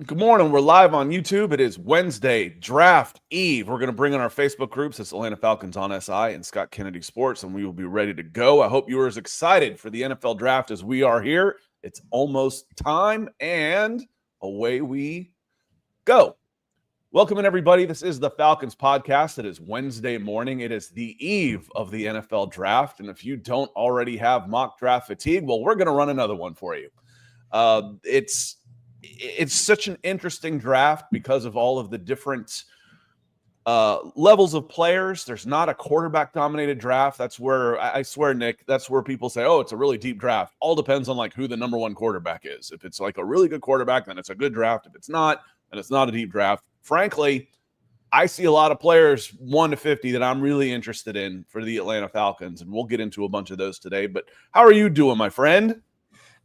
Good morning. We're live on YouTube. It is Wednesday, Draft Eve. We're going to bring in our Facebook groups. It's Atlanta Falcons on SI and Scott Kennedy Sports, and we will be ready to go. I hope you are as excited for the NFL Draft as we are here. It's almost time, and away we go. Welcome in, everybody. This is the Falcons Podcast. It is Wednesday morning. It is the eve of the NFL Draft, and if you don't already have mock draft fatigue, well, we're going to run another one for you. It's such an interesting draft because of all of the different levels of players. There's not a quarterback-dominated draft. That's where, I swear, Nick, that's where people say, oh, it's a really deep draft. All depends on, like, who the number one quarterback is. If it's, like, a really good quarterback, then it's a good draft. If it's not, then it's not a deep draft. Frankly, I see a lot of players 1 to 50 that I'm really interested in for the Atlanta Falcons, and we'll get into a bunch of those today. But how are you doing, my friend?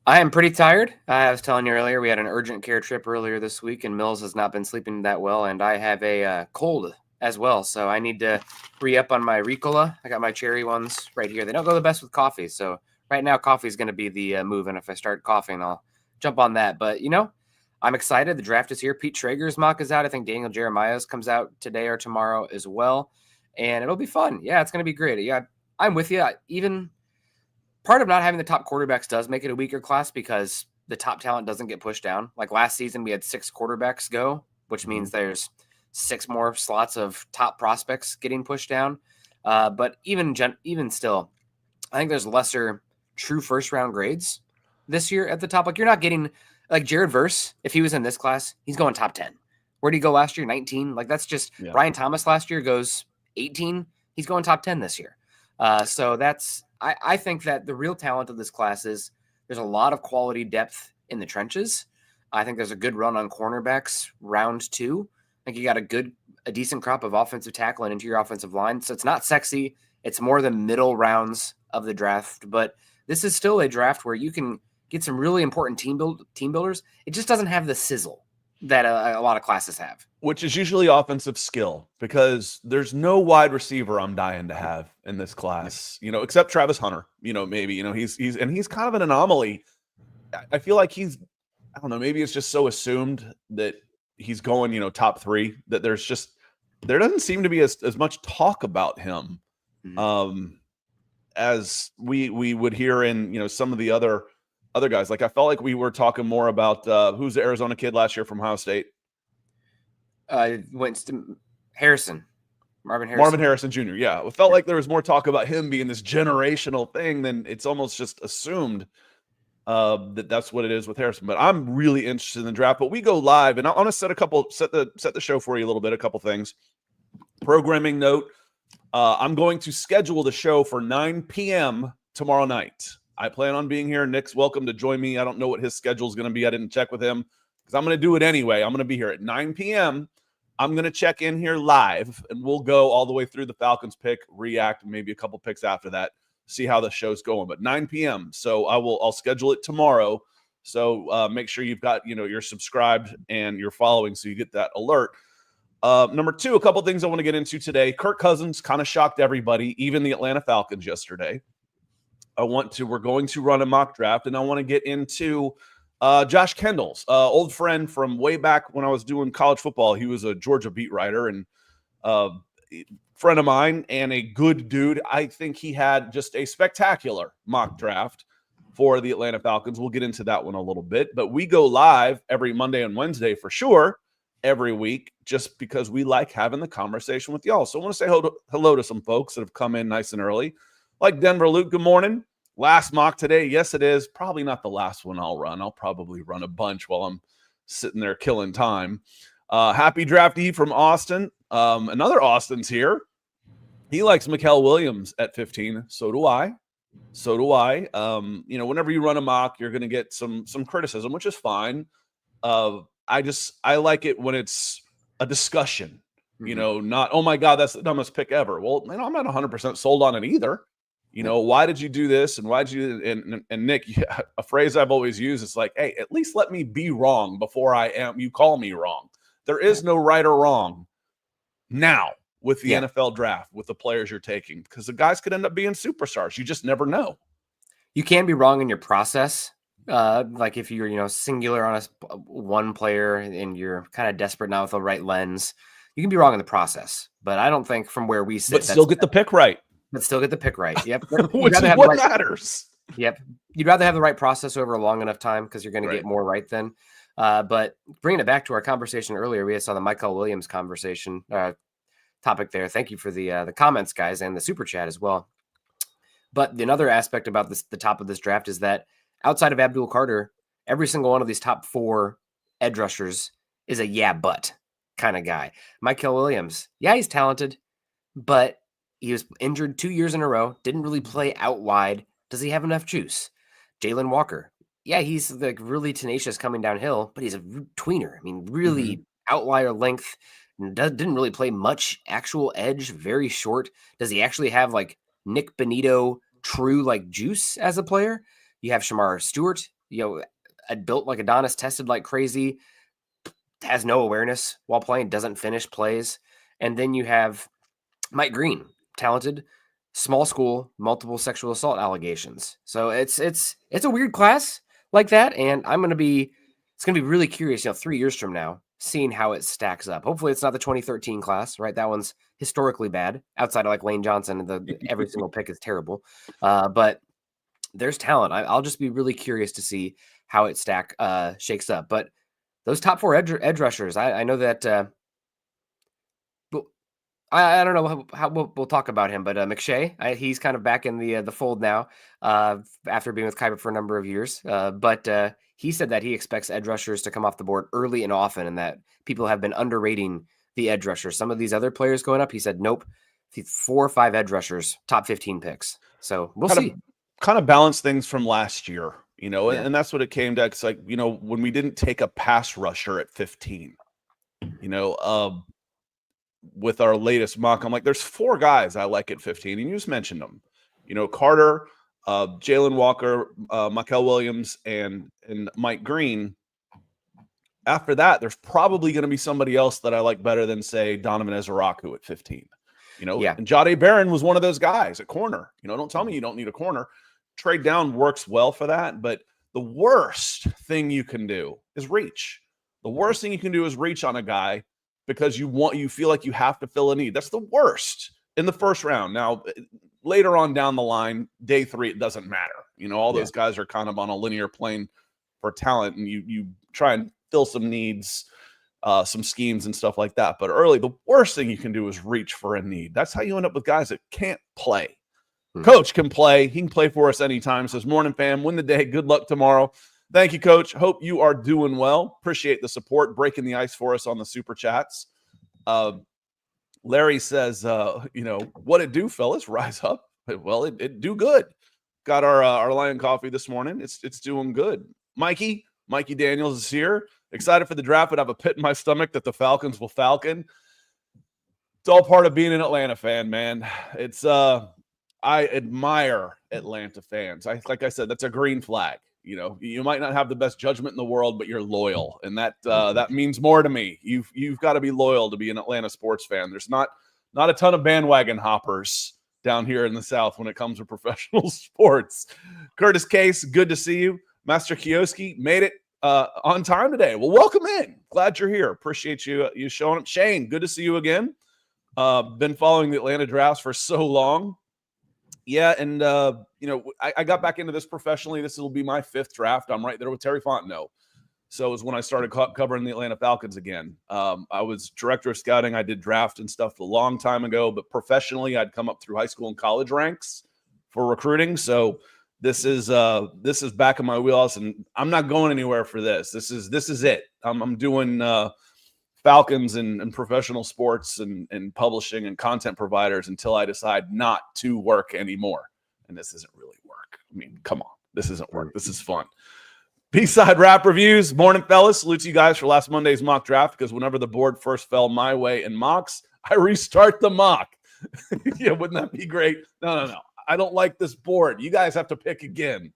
I am pretty tired. I was telling you earlier, we had an urgent care trip earlier this week, and Mills has not been sleeping that well, and I have a cold as well, so I need to re-up on my Ricola. I got my cherry ones right here. They don't go the best with coffee, so right now coffee is going to be the move, and if I start coughing, I'll jump on that. But, you know, I'm excited. The draft is here. Pete Traeger's mock is out. I think Daniel Jeremiah's comes out today or tomorrow as well, and it'll be fun. Yeah, it's going to be great. Yeah, I'm with you. Part of not having the top quarterbacks does make it a weaker class because the top talent doesn't get pushed down. Like last season, we had 6 quarterbacks go, which means there's 6 more slots of top prospects getting pushed down. But even still, I think there's lesser true first-round grades this year at the top. Like you're not getting like Jared Verse. If he was in this class, he's going top 10. Where did he go last year? 19. Like that's just Brian Thomas last year goes 18. He's going top 10 this year. So that's. I think that the real talent of this class is there's a lot of quality depth in the trenches. I think there's a good run on cornerbacks round 2. I think you got a decent crop of offensive tackle and interior offensive line. So it's not sexy. It's more the middle rounds of the draft. But this is still a draft where you can get some really important team builders. It just doesn't have the sizzle that a lot of classes have. Which is usually offensive skill, because there's no wide receiver I'm dying to have in this class, except Travis Hunter, maybe, he's kind of an anomaly. I feel like I don't know, maybe it's just so assumed that he's going, top 3 that there doesn't seem to be as much talk about him as we would hear in, some of the other guys. Like I felt like we were talking more about who's the Arizona kid last year from Ohio State. Marvin Harrison. Marvin Harrison Jr. Yeah, it felt like there was more talk about him being this generational thing than it's almost just assumed that's what it is with Harrison. But I'm really interested in the draft. But we go live, and I want to set the show for you a little bit. A couple things. Programming note: I'm going to schedule the show for 9 p.m. tomorrow night. I plan on being here. Nick's welcome to join me. I don't know what his schedule is going to be. I didn't check with him because I'm going to do it anyway. I'm going to be here at 9 p.m. I'm going to check in here live, and we'll go all the way through the Falcons pick, react, maybe a couple picks after that, see how the show's going. But 9 p.m. So I'll schedule it tomorrow. So make sure you've got, you're subscribed and you're following so you get that alert. Number 2, a couple things I want to get into today. Kirk Cousins kind of shocked everybody, even the Atlanta Falcons yesterday. We're going to run a mock draft, and I want to get into Josh Kendall's old friend from way back when I was doing college football. He was a Georgia beat writer and friend of mine and a good dude. I think he had just a spectacular mock draft for the Atlanta Falcons. We'll get into that one a little bit, but we go live every Monday and Wednesday for sure, every week, just because we like having the conversation with y'all. So I want to say hello to some folks that have come in nice and early, like Denver Luke. Good morning. Last mock today. Yes, it is. Probably not the last one I'll run. I'll probably run a bunch while I'm sitting there killing time. Happy Draft Eve from Austin. Another Austin's here. He likes Mikael Williams at 15. So do I. Whenever you run a mock, you're going to get some criticism, which is fine. I like it when it's a discussion, not, oh my God, that's the dumbest pick ever. Well, I'm not 100% sold on it either. Why did you do this? And why did you, and Nick, a phrase I've always used is like, hey, at least let me be wrong before you call me wrong. There is no right or wrong now with the NFL draft, with the players you're taking, because the guys could end up being superstars. You just never know. You can be wrong in your process Like if you're, singular on one player and you're kind of desperate now with the right lens, you can be wrong in the process. But I don't think from where we sit, but still get the pick right. But still get the pick right. Yep. Which is what matters. Yep. You'd rather have the right process over a long enough time because you're going to get more right then. But bringing it back to our conversation earlier, we saw the Michael Williams conversation topic there. Thank you for the comments, guys, and the super chat as well. But another aspect about the top of this draft is that outside of Abdul Carter, every single one of these top 4 edge rushers is a but kind of guy. Michael Williams, he's talented, but he was injured 2 years in a row, didn't really play out wide. Does he have enough juice? Jalen Walker, he's like really tenacious coming downhill, but he's a tweener. I mean, really outlier length. Didn't really play much actual edge, very short. Does he actually have like Nick Benito true like juice as a player? You have Shamar Stewart, built like Adonis, tested like crazy, has no awareness while playing, doesn't finish plays. And then you have Mike Green, talented, small school, multiple sexual assault allegations. So it's a weird class like that. And it's going to be really curious, 3 years from now, seeing how it stacks up. Hopefully it's not the 2013 class, right? That one's historically bad outside of like Lane Johnson. Every single pick is terrible. But there's talent. I'll just be really curious to see how it shakes up. But those top 4 edge rushers, I know that, I don't know how we'll talk about him, but McShay, he's kind of back in the fold now after being with Kuiper for a number of years. But he said that he expects edge rushers to come off the board early and often, and that people have been underrating the edge rushers. Some of these other players going up, he said, nope, 4 or 5 edge rushers, top 15 picks. So we'll see. Kind of balance things from last year, and that's what it came to. It's like, when we didn't take a pass rusher at 15, with our latest mock, I'm like, there's 4 guys I like at 15, and you just mentioned them. Carter, Jalen Walker, Michael Williams, and Mike Green. After that, there's probably going to be somebody else that I like better than, say, Donovan Ezeraku at 15. And Jahdae Barron was one of those guys at corner. Don't tell me you don't need a corner. Trade down works well for that, but the worst thing you can do is reach. The worst thing you can do is reach on a guy because you feel like you have to fill a need. That's the worst in the first round. Now, later on down the line, day 3, it doesn't matter. All those guys are kind of on a linear plane for talent, and you try and fill some needs, some schemes and stuff like that. But early, the worst thing you can do is reach for a need. That's how you end up with guys that can't play. Coach can play. He can play for us anytime. Says, morning, fam. Win the day. Good luck tomorrow. Thank you, Coach. Hope you are doing well. Appreciate the support, breaking the ice for us on the super chats. Larry says, what it do, fellas? Rise up. Well, it do good. Got our Lion coffee this morning. It's doing good. Mikey Daniels is here. Excited for the draft, but I have a pit in my stomach that the Falcons will falcon. It's all part of being an Atlanta fan, man. It's I admire Atlanta fans. Like I said, that's a green flag. You might not have the best judgment in the world, but you're loyal, and that means more to me. You've got to be loyal to be an Atlanta sports fan. There's not a ton of bandwagon hoppers down here in the South when it comes to professional sports. Curtis Case, good to see you. Master Kioski made it on time today. Well, welcome in. Glad you're here. Appreciate you showing up. Shane, good to see you again. Been following the Atlanta drafts for so long. Yeah, and I got back into this professionally. This will be my 5th draft. I'm right there with Terry Fontenot. So it was when I started covering the Atlanta Falcons again. I was director of scouting. I did draft and stuff a long time ago, but professionally, I'd come up through high school and college ranks for recruiting. So this is back in my wheelhouse, and I'm not going anywhere for this. This is it. I'm doing Falcons and professional sports and publishing and content providers until I decide not to work anymore. And this isn't really work. I mean, come on. This isn't work. This is fun. B-side rap reviews. Morning, fellas. Salute to you guys for last Monday's mock draft, because whenever the board first fell my way in mocks, I restart the mock. Yeah, wouldn't that be great? No. I don't like this board. You guys have to pick again.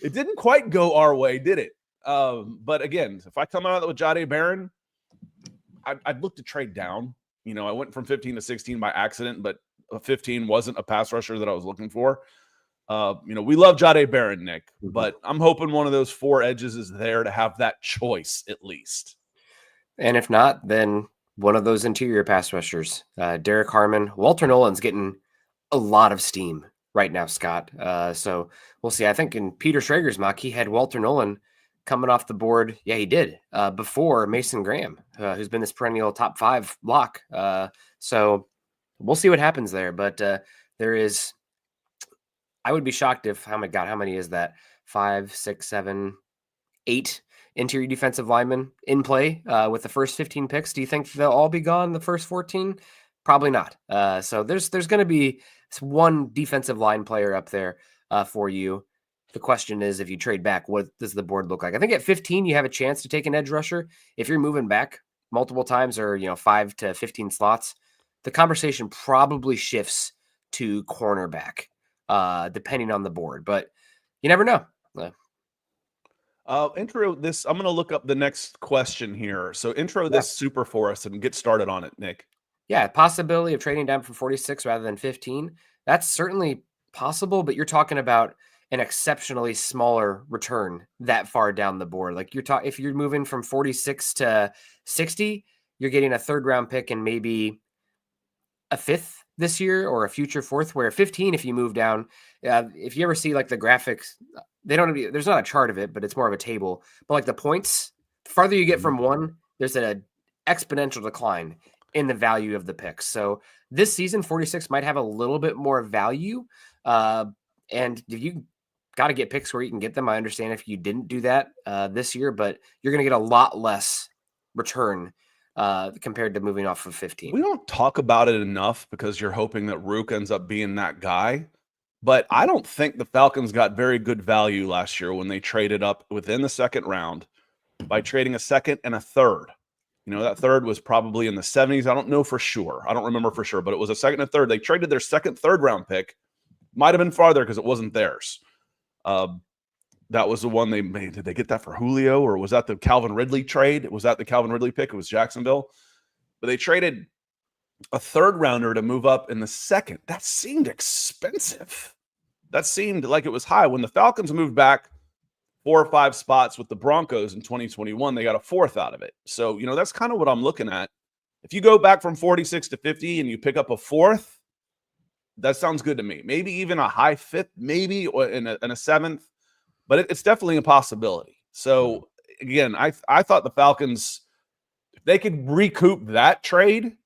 It didn't quite go our way, did it? But again, if I come out with Jahdae Barron, I'd look to trade down. I went from 15 to 16 by accident, but 15 wasn't a pass rusher that I was looking for. We love Jahdae Barron, Nick, Mhm. but I'm hoping one of those 4 edges is there to have that choice at least. And if not, then one of those interior pass rushers, Derek Harmon. Walter Nolan's getting a lot of steam right now, Scott. So we'll see. I think in Peter Schrager's mock, he had Walter Nolan coming off the board. Yeah, he did, before Mason Graham, who's been this perennial top 5 lock. So we'll see what happens there. But there is, I would be shocked if, how many is that? 5, 6, 7, 8 interior defensive linemen in play with the first 15 picks. Do you think they'll all be gone the first 14? Probably not. So there's going to be one defensive line player up there for you. The question is, if you trade back, what does the board look like? I think at 15, you have a chance to take an edge rusher. If you're moving back multiple times, or 5 to 15 slots, the conversation probably shifts to cornerback, depending on the board. But you never know. Intro this. I'm going to look up the next question here. So intro this super for us and get started on it, Nick. Yeah, possibility of trading down from 46 rather than 15. That's certainly possible, but you're talking about an exceptionally smaller return that far down the board. Like if you're moving from 46 to 60, you're getting a 3rd round pick and maybe a 5th this year or a future 4th, where 15, if you move down, if you ever see like the graphics, there's not a chart of it, but it's more of a table. But like the points, the farther you get from 1, there's an exponential decline in the value of the picks. So this season, 46 might have a little bit more value. And if you got to get picks where you can get them, I understand if you didn't do that this year, but you're going to get a lot less return compared to moving off of 15. We don't talk about it enough because you're hoping that Rook ends up being that guy. But I don't think the Falcons got very good value last year when they traded up within the 2nd round by trading a 2nd and a 3rd. That 3rd was probably in the 70s. I don't know for sure. I don't remember for sure, but it was a 2nd and a 3rd. They traded their 2nd, 3rd round pick. Might have been farther because it wasn't theirs. That was the one they made. Did they get that for Julio, or was that the Calvin Ridley trade? Was that the Calvin Ridley pick? It was Jacksonville. But they traded a 3rd rounder to move up in the 2nd. That seemed expensive. That seemed like it was high. When the Falcons moved back 4 or 5 spots with the Broncos in 2021, they got a 4th out of it. So, that's kind of what I'm looking at. If you go back from 46 to 50 and you pick up a 4th, that sounds good to me. Maybe even a high 5th, maybe, or in a 7th, but it's definitely a possibility. So again, I thought the Falcons, if they could recoup that trade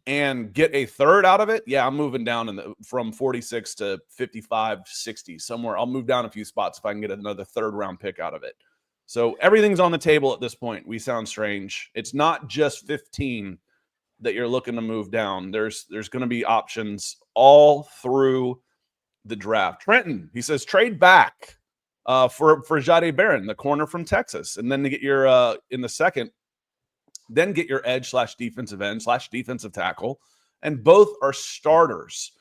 and get a 3rd out of it, yeah, I'm moving down from 46 to 55, 60 somewhere. I'll move down a few spots if I can get another 3rd round pick out of it. So everything's on the table at this point. We sound strange. It's not just 15 that you're looking to move down. There's going to be options all through the draft. Trenton, he says, trade back for Jahdae Barron, the corner from Texas, and then to get your in the 2nd, then get your edge / defensive end / defensive tackle, and both are starters.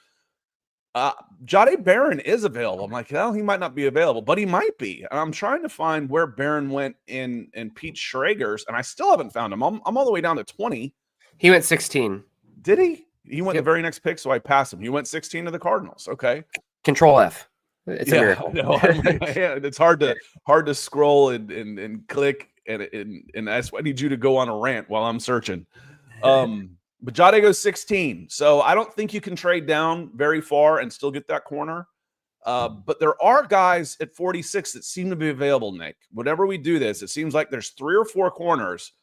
Jahdae Barron is available. I'm like, well, he might not be available, but he might be. And I'm trying to find where Barron went in Pete Schrager's, and I still haven't found him. I'm all the way down to 20. He went 16. Did he? He went the very next pick, so I passed him. He went 16 to the Cardinals. Okay. Control F. It's a miracle. No, it's hard to scroll and click, and that's why I need you to go on a rant while I'm searching. But Jahdae goes 16, so I don't think you can trade down very far and still get that corner. But there are guys at 46 that seem to be available, Nick. Whenever we do this, it seems like there's 3 or 4 corners.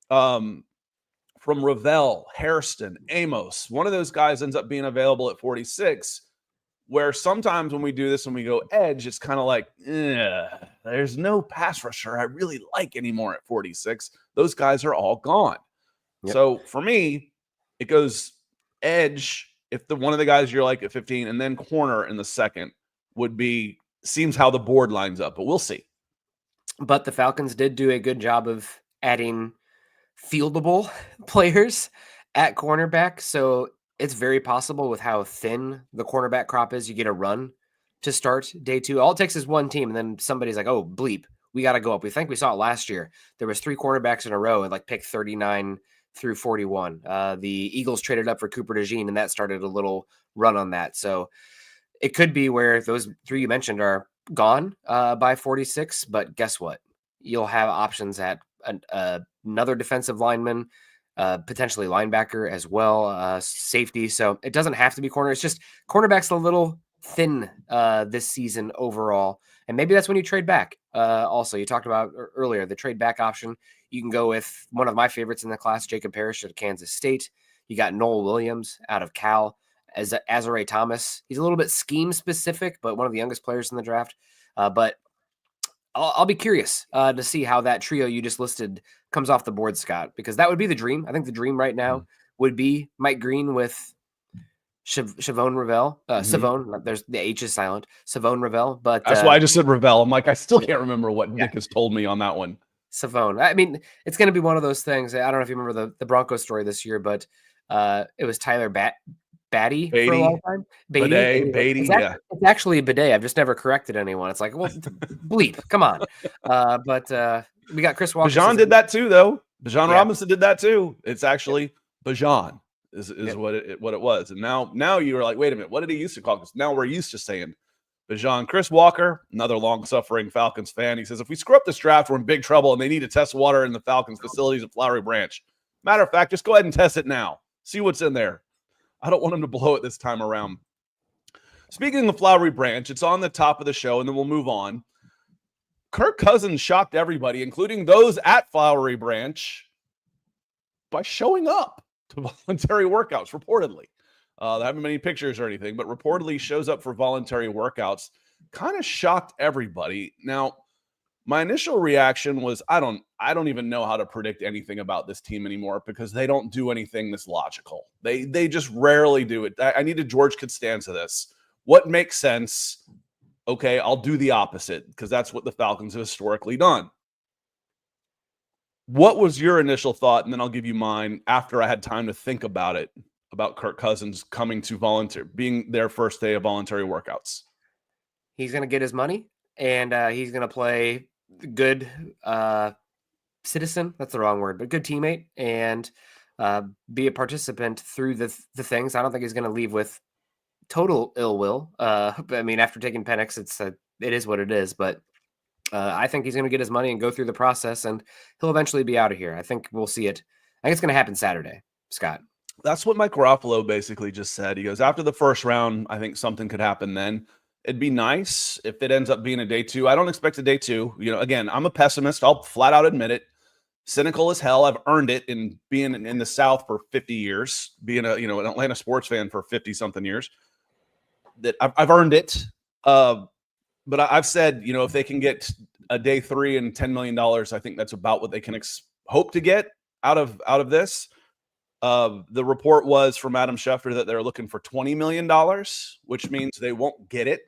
From Ravel, Hairston, Amos. One of those guys ends up being available at 46, where sometimes when we do this and we go edge, it's kind of like, there's no pass rusher I really like anymore at 46. Those guys are all gone. Yep. So for me, it goes edge if one of the guys you're like at 15, and then corner in the 2nd seems how the board lines up, but we'll see. But the Falcons did do a good job of adding fieldable players at cornerback. So it's very possible with how thin the cornerback crop is, you get a run to start day 2. All it takes is one team, and then somebody's like, oh, bleep, we got to go up. We think we saw it last year. There was 3 cornerbacks in a row and like pick 39 through 41. The Eagles traded up for Cooper DeJean, and that started a little run on that. So it could be where those three you mentioned are gone by 46. But guess what? You'll have options at another defensive lineman, potentially linebacker as well, safety. So it doesn't have to be corner. It's just cornerback's a little thin this season overall. And maybe that's when you trade back. Also, you talked about earlier the trade back option. You can go with one of my favorites in the class, Jacob Parrish at Kansas State. You got Noel Williams out of Cal, as Azare Thomas. He's a little bit scheme specific, but one of the youngest players in the draft. But I'll be curious to see how that trio you just listed comes off the board, Scott, because that would be the dream. I think the dream right now would be Mike Green with Chavone Ravel. Savone, there's the H is silent. Savone Ravel, but that's why I just said Ravel. I'm like, I still can't remember what Nick has told me on that one. Savone. I mean, it's going to be one of those things. I don't know if you remember the Broncos story this year, but it was Tyler Batty for a long time. Beatty, yeah. It's actually a bidet. I've just never corrected anyone. It's like, well, bleep, come on. But we got Chris Walker. Bajan did that too, though. Bajan Robinson did that too. It's actually Bajan is what it was. And now you were like, wait a minute, what did he used to call us? Now we're used to saying Bajan. Chris Walker, another long-suffering Falcons fan. He says, if we screw up this draft, we're in big trouble, and they need to test water in the Falcons facilities at Flowery Branch. Matter of fact, just go ahead and test it now. See what's in there. I don't want him to blow it this time around. Speaking of Flowery Branch, it's on the top of the show, and then we'll move on. Kirk Cousins shocked everybody, including those at Flowery Branch, by showing up to voluntary workouts, reportedly. There haven't been any pictures or anything, but reportedly shows up for voluntary workouts. Kind of shocked everybody. Now, my initial reaction was, I don't even know how to predict anything about this team anymore because they don't do anything that's logical. They just rarely do it. I needed George Costanza this. What makes sense? Okay, I'll do the opposite because that's what the Falcons have historically done. What was your initial thought? And then I'll give you mine after I had time to think about it, about Kirk Cousins coming to being their first day of voluntary workouts. He's going to get his money, and he's going to play good citizen. That's the wrong word, but good teammate, and be a participant through the things. I don't think he's going to leave with total ill will. I mean, after taking Penix, it is what it is, but I think he's going to get his money and go through the process, and he'll eventually be out of here. I think we'll see it. I think it's going to happen Saturday, Scott. That's what Mike Garofalo basically just said. He goes, after the first round, I think something could happen then. It'd be nice if it ends up being a day two. I don't expect a day two. Again, I'm a pessimist. I'll flat out admit it. Cynical as hell. I've earned it in being in the South for 50 years, being an Atlanta sports fan for 50-something years. That I've earned it. But I've said, if they can get a day three and $10 million, I think that's about what they can hope to get out of this. The report was from Adam Schefter that they're looking for $20 million, which means they won't get it.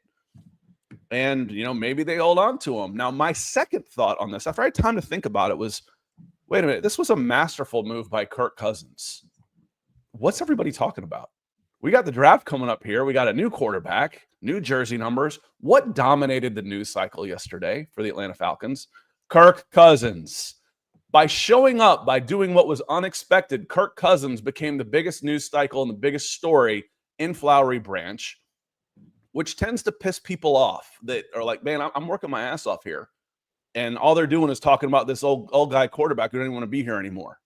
And, maybe they hold on to him. Now, my second thought on this, after I had time to think about it, was, wait a minute, this was a masterful move by Kirk Cousins. What's everybody talking about? We got the draft coming up here. We got a new quarterback, new jersey numbers. What dominated the news cycle yesterday for the Atlanta Falcons? Kirk Cousins. By showing up, by doing what was unexpected, Kirk Cousins became the biggest news cycle and the biggest story in Flowery Branch, which tends to piss people off that are like, man, I'm working my ass off here. And all they're doing is talking about this old guy quarterback who doesn't want to be here anymore.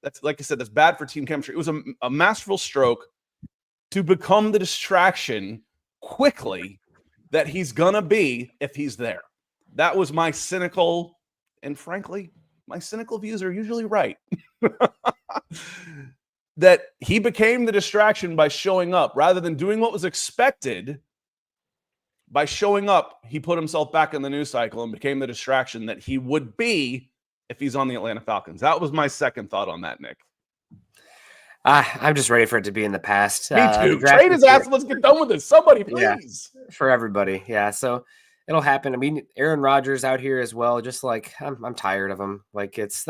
That's, like I said, that's bad for team chemistry. It was a masterful stroke to become the distraction quickly that he's going to be if he's there. That was my cynical, and frankly, my cynical views are usually right. That he became the distraction by showing up rather than doing what was expected. By showing up, he put himself back in the news cycle and became the distraction that he would be if he's on the Atlanta Falcons. That was my second thought on that, Nick. I'm just ready for it to be in the past. Me too. Trade his ass. Let's get done with this. Somebody, please. Yeah, for everybody. Yeah. So it'll happen. I mean, Aaron Rodgers out here as well. Just like I'm tired of him. Like it's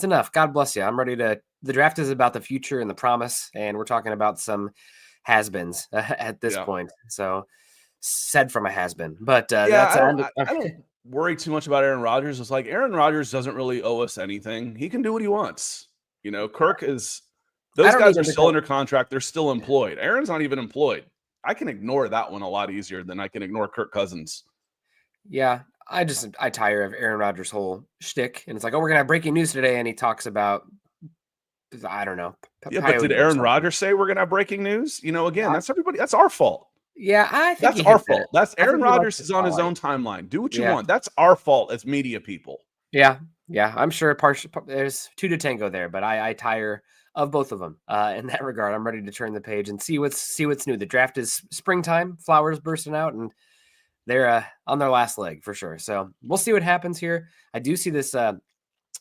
enough. God bless you. I'm ready to. The draft is about the future and the promise, and we're talking about some has-beens at this point. So said from a has-been, but I don't worry too much about Aaron Rodgers. It's like Aaron Rodgers doesn't really owe us anything. He can do what he wants. Kirk is. Those guys are still under contract. They're still employed. Aaron's not even employed. I can ignore that one a lot easier than I can ignore Kirk Cousins. Yeah, I tire of Aaron Rodgers' whole shtick, and it's like, oh, we're gonna have breaking news today, and he talks about, I don't know. Yeah, but did Aaron Rodgers say we're gonna have breaking news? Again, that's everybody. That's our fault. Yeah, I think that's our fault. That's Aaron Rodgers is on his own timeline. Do what you want. That's our fault as media people. Yeah, I'm sure there's two to tango there, but I tire of both of them in that regard. I'm ready to turn the page and see what's new. The draft is springtime, flowers bursting out, and they're on their last leg for sure. So we'll see what happens here. I do see this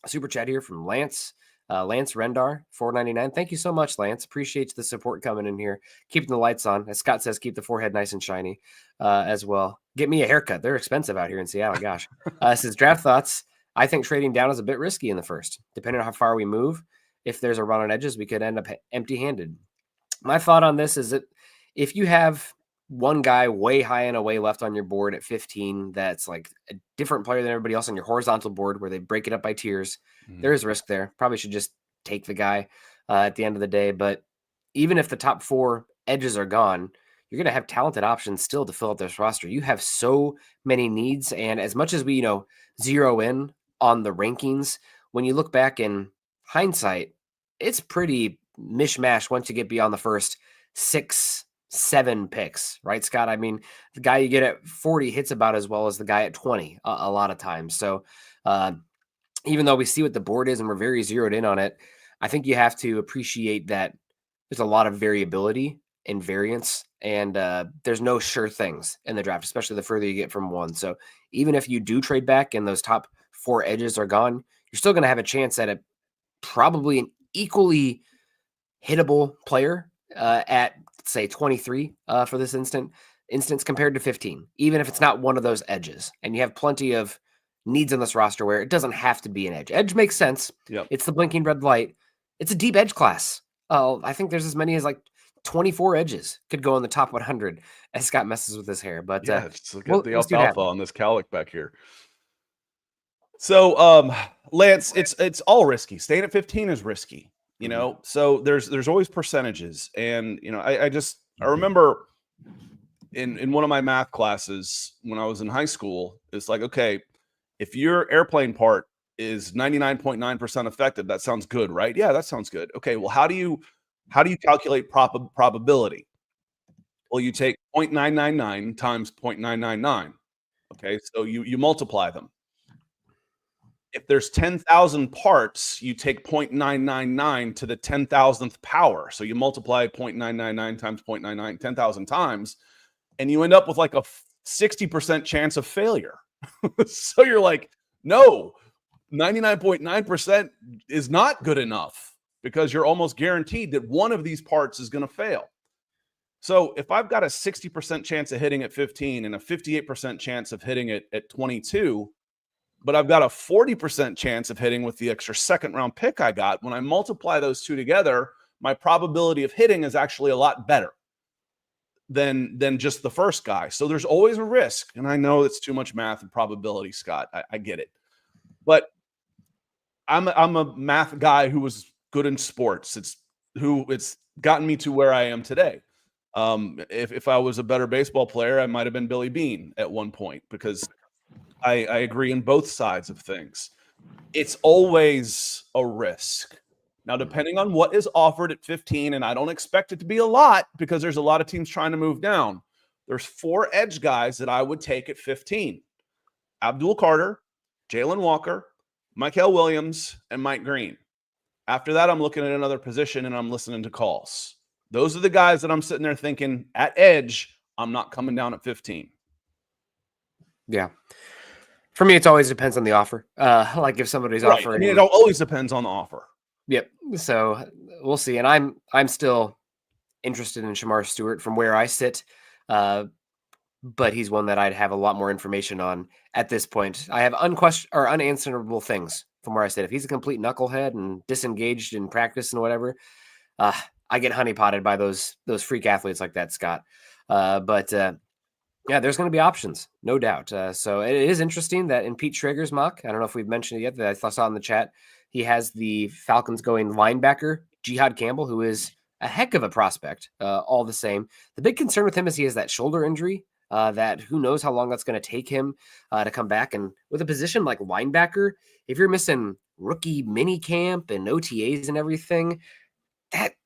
super chat here from Lance. Lance Rendar, $4.99. Thank you so much, Lance. Appreciate the support coming in here. Keeping the lights on. As Scott says, keep the forehead nice and shiny as well. Get me a haircut. They're expensive out here in Seattle. Gosh. Says draft thoughts. I think trading down is a bit risky in the first. Depending on how far we move, if there's a run on edges, we could end up empty-handed. My thought on this is that if you have one guy way high and away left on your board at 15 that's like a different player than everybody else on your horizontal board where they break it up by tiers, there is risk there. Probably should just take the guy at the end of the day. But even if the top 4 edges are gone, you're going to have talented options still to fill out this roster. You have so many needs. And as much as we, zero in on the rankings, when you look back in hindsight, it's pretty mishmash once you get beyond the first 6-7 picks, right, Scott? I mean, the guy you get at 40 hits about as well as the guy at 20 a lot of times. So even though we see what the board is and we're very zeroed in on it, I think you have to appreciate that there's a lot of variability and variance, and there's no sure things in the draft, especially the further you get from one. So even if you do trade back and those top 4 edges are gone, you're still going to have a chance at probably an equally hittable player at, say, 23 for this instance compared to 15, even if it's not one of those edges. And you have plenty of needs on this roster where it doesn't have to be an edge. Edge makes sense. Yep. It's the blinking red light. It's a deep edge class. I think there's as many as like 24 edges could go in the top 100 as Scott messes with his hair. But yeah, look at the alfalfa on this cowlick back here. So, Lance, it's all risky. Staying at 15 is risky. So there's always percentages. And, I remember in one of my math classes when I was in high school, it's like, okay, if your airplane part is 99.9% effective, that sounds good, right? Yeah, that sounds good. Okay, well, how do you calculate probability? Well, you take 0.999 times 0.999. Okay, so you multiply them. If there's 10,000 parts, you take 0.999 to the 10,000th power. So you multiply 0.999 times 0.99 10,000 times, and you end up with like a 60% chance of failure. So you're like, no, 99.9% is not good enough because you're almost guaranteed that one of these parts is going to fail. So if I've got a 60% chance of hitting at 15 and a 58% chance of hitting it at 22, but I've got a 40% chance of hitting with the extra second round pick I got, when I multiply those two together, my probability of hitting is actually a lot better than just the first guy. So there's always a risk. And I know it's too much math and probability, Scott. I get it. But I'm a math guy who was good in sports. It's gotten me to where I am today. If I was a better baseball player, I might have been Billy Beane at one point, because I agree in both sides of things. It's always a risk. Now, depending on what is offered at 15, and I don't expect it to be a lot because there's a lot of teams trying to move down, there's 4 edge guys that I would take at 15. Abdul Carter, Jalen Walker, Mykel Williams, and Mike Green. After that, I'm looking at another position and I'm listening to calls. Those are the guys that I'm sitting there thinking, at edge, I'm not coming down at 15. Yeah. For me, it always depends on the offer. Like if somebody's offering. It always depends on the offer. Yep. So we'll see. And I'm still interested in Shamar Stewart from where I sit. But he's one that I'd have a lot more information on at this point. I have unanswerable things from where I sit. If he's a complete knucklehead and disengaged in practice and whatever, I get honeypotted by those freak athletes like that, Scott. Yeah, there's going to be options, no doubt. So it is interesting that in Pete Schrager's mock, I don't know if we've mentioned it yet, that I saw in the chat, he has the Falcons going linebacker, Jihad Campbell, who is a heck of a prospect, all the same. The big concern with him is he has that shoulder injury. That who knows how long that's going to take him to come back. And with a position like linebacker, if you're missing rookie mini camp and OTAs and everything,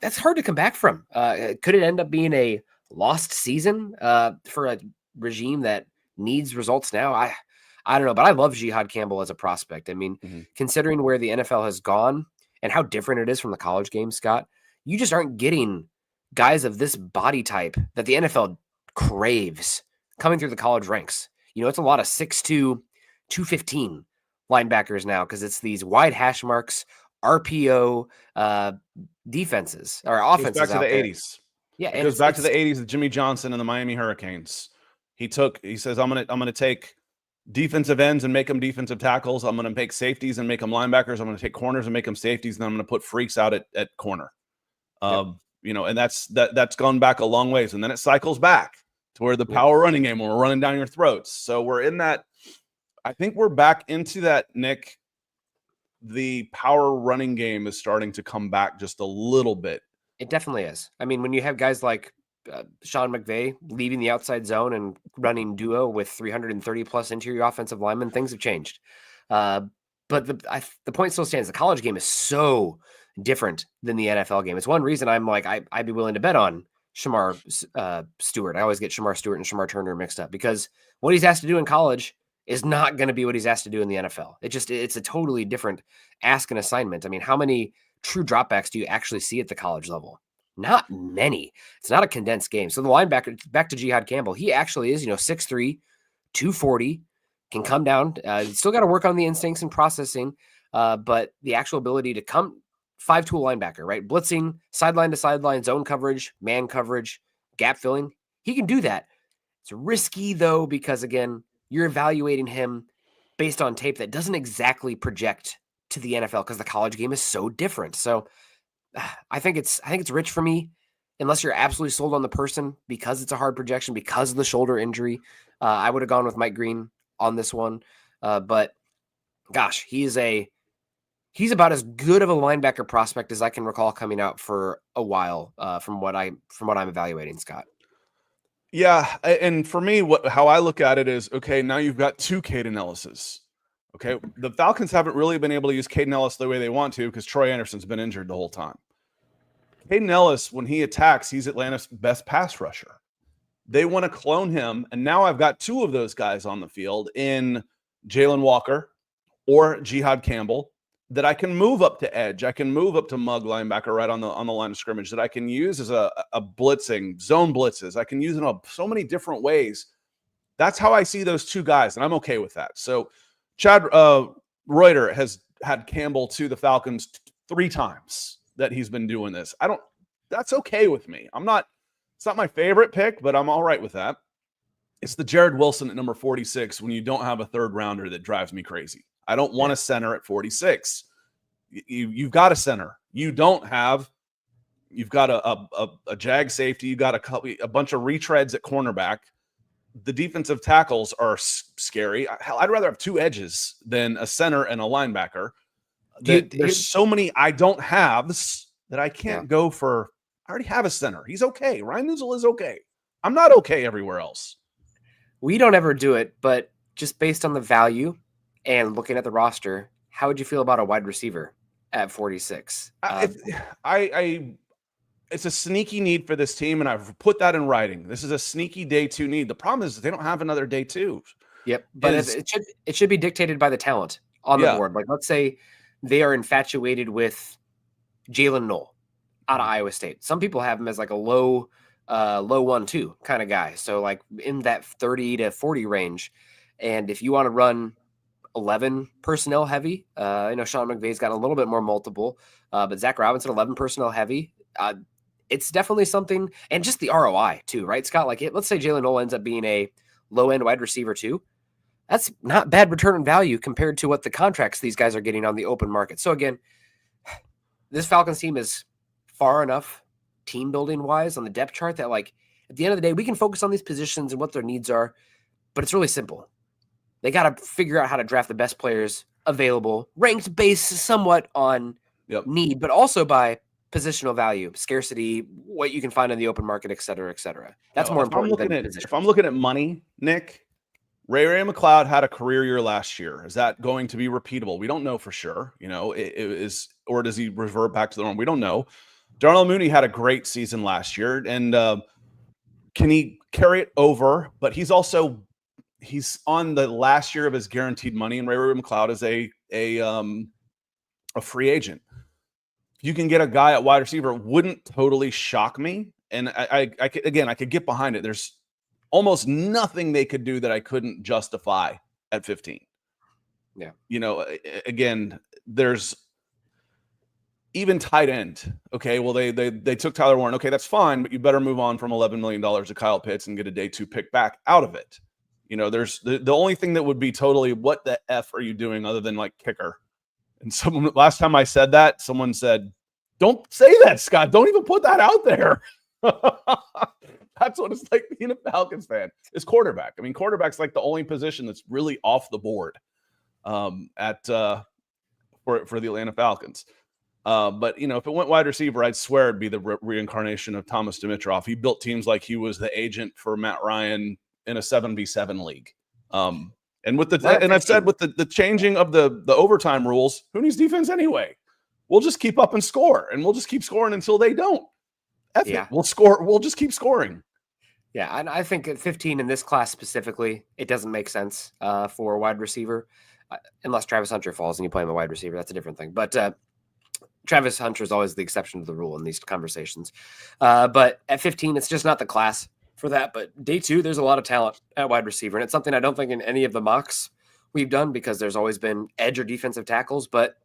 that's hard to come back from. Could it end up being a lost season for a regime that needs results now? I don't know, but I love Jihad Campbell as a prospect. I mean, considering where the NFL has gone and how different it is from the college game, Scott, you just aren't getting guys of this body type that the NFL craves coming through the college ranks. It's a lot of 6'2", 215 linebackers now because it's these wide hash marks, RPO defenses or offenses. It goes back to the 80s. Yeah, it goes back to the 80s of Jimmy Johnson and the Miami Hurricanes. He says, I'm gonna take defensive ends and make them defensive tackles. I'm gonna make safeties and make them linebackers. I'm gonna take corners and make them safeties, and I'm gonna put freaks out at corner. And that's gone back a long ways, and then it cycles back to where the power running game, when we're running down your throats. So we're in that. I think we're back into that, Nick. The power running game is starting to come back just a little bit. It definitely is. I mean, when you have guys like Sean McVay leaving the outside zone and running duo with 330 plus interior offensive linemen, things have changed. But the point still stands. The college game is so different than the NFL game. It's one reason I'm like, I'd be willing to bet on Shamar Stewart. I always get Shamar Stewart and Shamar Turner mixed up because what he's asked to do in college is not going to be what he's asked to do in the NFL. It's a totally different ask and assignment. I mean, how many true dropbacks do you actually see at the college level? Not many. It's not a condensed game. So the linebacker, back to Jihad Campbell, he actually is, 6'3", 240, can come down. Still got to work on the instincts and processing, but the actual ability to come 5-tool linebacker, right? Blitzing, sideline to sideline, zone coverage, man coverage, gap filling. He can do that. It's risky though, because again, you're evaluating him based on tape that doesn't exactly project to the NFL because the college game is so different. So I think it's rich for me, unless you're absolutely sold on the person because it's a hard projection because of the shoulder injury. I would have gone with Mike Green on this one, but gosh, he's about as good of a linebacker prospect as I can recall coming out for a while. From what I'm evaluating, Scott. Yeah, and for me, how I look at it is, okay, now you've got two Caden Ellises. Okay, the Falcons haven't really been able to use Caden Ellis the way they want to because Troy Anderson's been injured the whole time. Caden Ellis, when he attacks, he's Atlanta's best pass rusher. They want to clone him, and now I've got two of those guys on the field in Jalen Walker or Jihad Campbell that I can move up to edge. I can move up to mug linebacker right on the line of scrimmage that I can use as a blitzing, zone blitzes. I can use in so many different ways. That's how I see those two guys, and I'm okay with that. So Chad Reuter has had Campbell to the Falcons 3 times that he's been doing this. That's okay with me. It's not my favorite pick, but I'm all right with that. It's the Jared Wilson at number 46 when you don't have a third rounder that drives me crazy. I don't want a center at 46. You've got a center. You've got a jag safety. You got a bunch of retreads at cornerback. The defensive tackles are scary. I'd rather have 2 edges than a center and a linebacker. There's so many I don't have that I can't go for. I already have a center. He's okay. Ryan Nuzzel is okay. I'm not okay everywhere else. We don't ever do it, but just based on the value and looking at the roster, how would you feel about a wide receiver at 46? It's a sneaky need for this team, and I've put that in writing. This is a sneaky day 2 need. The problem is they don't have another day 2. Yep, but it should be dictated by the talent on the board. Like, let's say they are infatuated with Jalen Knoll out of Iowa State. Some people have him as like a low 1-2 kind of guy. So like in that 30 to 40 range. And if you want to run 11 personnel heavy, Sean McVay's got a little bit more multiple, but Zach Robinson, 11 personnel heavy. It's definitely something, and just the ROI too, right, Scott? Like, let's say Jalen Knoll ends up being a low-end wide receiver too. That's not bad return on value compared to what the contracts these guys are getting on the open market. So again, this Falcons team is far enough team building wise on the depth chart that, like, at the end of the day, we can focus on these positions and what their needs are, but it's really simple. They got to figure out how to draft the best players available, ranked based somewhat on need, but also by positional value, scarcity, what you can find in the open market, et cetera, et cetera. That's No, more important than position. if I'm looking at money, Nick, Ray McLeod had a career year last year. Is that going to be repeatable? We don't know for sure. You know, it is, or does he revert back to the norm? We don't know. Darnell Mooney had a great season last year, and can he carry it over? But he's on the last year of his guaranteed money, and Ray McLeod is a free agent. If you can get a guy at wide receiver, it wouldn't totally shock me. And I could get behind it. There's almost nothing they could do that I couldn't justify at 15. Yeah. You know, again, there's even tight end. Okay, well, they took Tyler Warren. Okay, that's fine, but you better move on from $11 million to Kyle Pitts and get a day 2 pick back out of it. You know, there's the only thing that would be totally, what the F are you doing other than like kicker? And someone, last time I said that, someone said, don't say that, Scott. Don't even put that out there. That's what it's like being a Falcons fan. Is quarterback. I mean, quarterback's like the only position that's really off the board for the Atlanta Falcons. But you know, if it went wide receiver, I'd swear it'd be the reincarnation of Thomas Dimitroff. He built teams like he was the agent for Matt Ryan in a 7v7 league. And with I've said with the changing of the overtime rules, who needs defense anyway? We'll just keep up and score, and we'll just keep scoring until they don't. We'll score. We'll just keep scoring. Yeah, and I think at 15 in this class specifically, it doesn't make sense for a wide receiver, unless Travis Hunter falls and you play him a wide receiver. That's a different thing. But Travis Hunter is always the exception to the rule in these conversations. But at 15, it's just not the class for that. But day 2, there's a lot of talent at wide receiver, and it's something I don't think in any of the mocks we've done, because there's always been edge or defensive tackles, but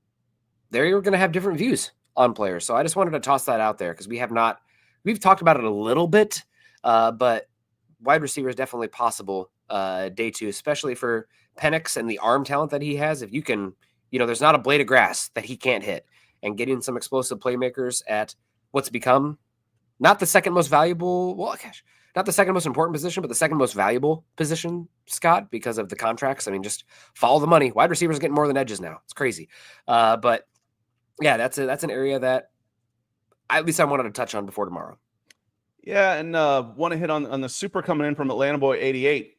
they're going to have different views on players. So I just wanted to toss that out there, because we've talked about it a little bit, but wide receiver is definitely possible day 2, especially for Penix and the arm talent that he has. If you can, there's not a blade of grass that he can't hit, and getting some explosive playmakers at what's become not the second most valuable, not the second most important position, but the second most valuable position, Scott, because of the contracts. I mean, just follow the money. Wide receivers are getting more than edges now. It's crazy. But yeah, that's an area that at least I wanted to touch on before tomorrow. Yeah, and want to hit on the super coming in from Atlanta Boy 88.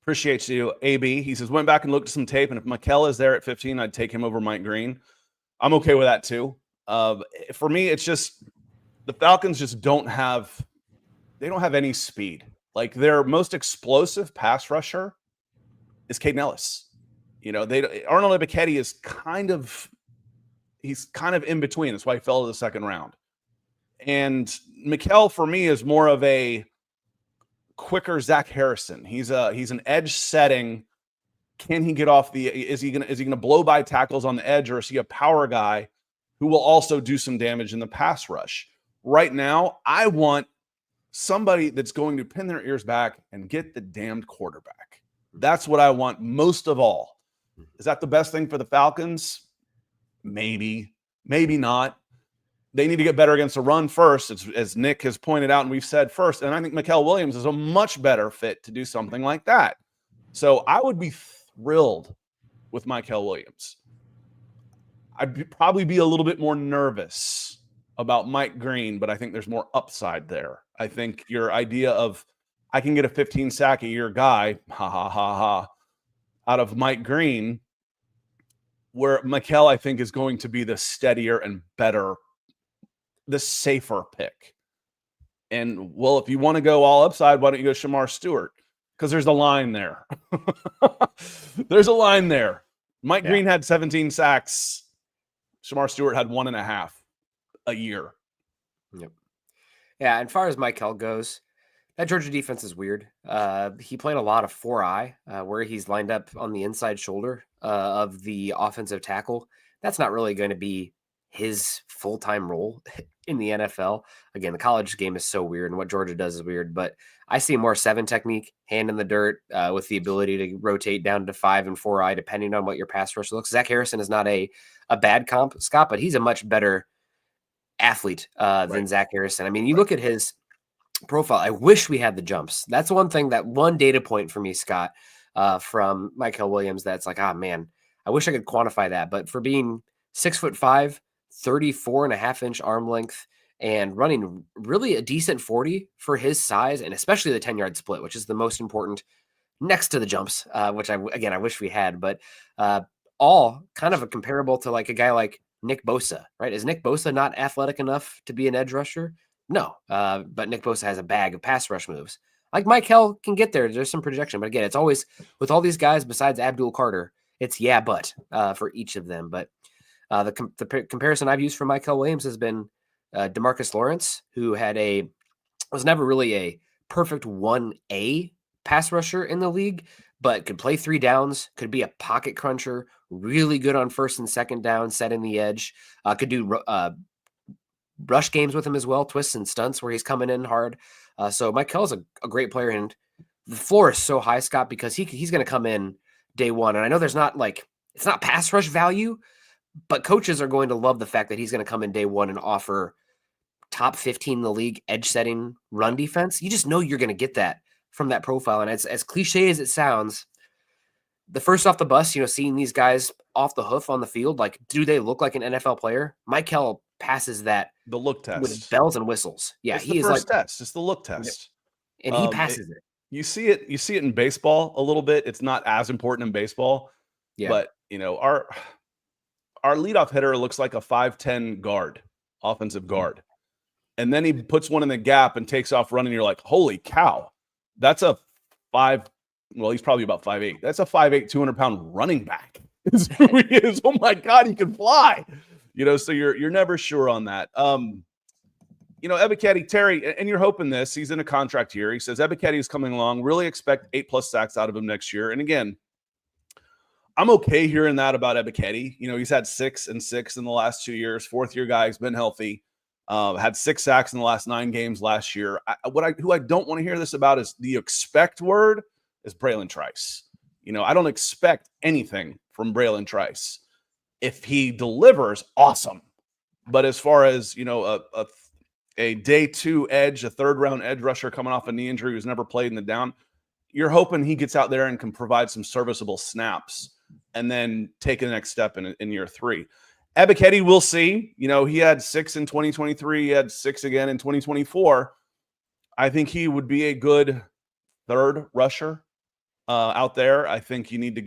Appreciate you, AB. He says, went back and looked at some tape, and if Mikel is there at 15, I'd take him over Mike Green. I'm okay with that too. For me, it's just the Falcons just don't have any speed. Like, their most explosive pass rusher is Caden Ellis. Arnold Ebiketie is kind of in between. That's why he fell to the second round. And Mikel, for me, is more of a quicker Zach Harrison. He's an edge setting. Can he get off is he gonna blow by tackles on the edge, or is he a power guy who will also do some damage in the pass rush? Right now, I want somebody that's going to pin their ears back and get the damned quarterback. That's what I want most of all. Is that the best thing for the Falcons? Maybe not. They need to get better against the run first, as Nick has pointed out, and we've said first. And I think Mikel Williams is a much better fit to do something like that. So I would be thrilled with Mikel Williams. I'd probably be a little bit more nervous about Mike Green, but I think there's more upside there. I think your idea of I can get a 15 sack a year guy, out of Mike Green, where Mikel, I think, is going to be the steadier and better, the safer pick. And, well, if you want to go all upside, why don't you go Shamar Stewart? Because there's a line there. There's a line there. Mike Green had 17 sacks. Shamar Stewart had 1.5 a year. Yep. Yeah, and as far as Mikel goes, that Georgia defense is weird. He played a lot of 4-eye, where he's lined up on the inside shoulder of the offensive tackle. That's not really going to be his full-time role in the NFL. Again, the college game is so weird, and what Georgia does is weird, but I see more 7 technique, hand in the dirt, with the ability to rotate down to 5 and 4-eye, depending on what your pass rush looks. Zach Harrison is not a bad comp, Scott, but he's a much better athlete than Zach Harrison. I mean, you look at his profile. I wish we had the jumps. That's one data point for me, Scott, from Mikel Williams. That's like, man, I wish I could quantify that. But for being 6'5", 34.5-inch arm length and running really a decent 40 for his size, and especially the 10-yard split, which is the most important next to the jumps, which I wish we had, but all kind of a comparable to like a guy like Nick Bosa, right? Is Nick Bosa not athletic enough to be an edge rusher? No, but Nick Bosa has a bag of pass rush moves. Like Mike Hill can get there. There's some projection, but again, it's always with all these guys besides Abdul Carter, it's but for each of them. But the comparison I've used for Michael Williams has been DeMarcus Lawrence, who was never really a perfect 1A pass rusher in the league, but could play 3 downs, could be a pocket cruncher, really good on first and second down, setting the edge, could do rush games with him as well, twists and stunts where he's coming in hard. So Mike Hill is a great player, and the floor is so high, Scott, because he's going to come in day one. And I know it's not pass rush value, but coaches are going to love the fact that he's going to come in day one and offer top 15 in the league edge setting run defense. You just know you're going to get that from that profile. And as cliche as it sounds, the first off the bus, seeing these guys off the hoof on the field, like, do they look like an NFL player? Mike Hill passes that the look test with bells and whistles. Yeah, it's the first test. It's the look test, and he passes it. You see it in baseball a little bit. It's not as important in baseball, but our leadoff hitter looks like a 5'10" guard, offensive guard, and then he puts one in the gap and takes off running. You're like, holy cow, that's a 5. Well, he's probably about 5'8". That's a 5'8", 200-pound running back. Is who he is. Oh my God, he can fly. So you're never sure on that. Ebiketie, Terry, and you're hoping this. He's in a contract here. He says Ebiketie is coming along. Really expect 8+ sacks out of him next year. And again, I'm okay hearing that about Ebiketie. He's had 6 and 6 in the last 2 years. Fourth-year guy. He's been healthy. Had 6 sacks in the last 9 games last year. Who I don't want to hear this about is the expect word is Braylon Trice. I don't expect anything from Braylon Trice. If he delivers, awesome. But as far as, a day 2 edge, a 3rd-round edge rusher coming off a knee injury who's never played in the down, you're hoping he gets out there and can provide some serviceable snaps and then take the next step in year 3. Ebiketie, we'll see. He had 6 in 2023. He had 6 again in 2024. I think he would be a good 3rd rusher out there. I think we need to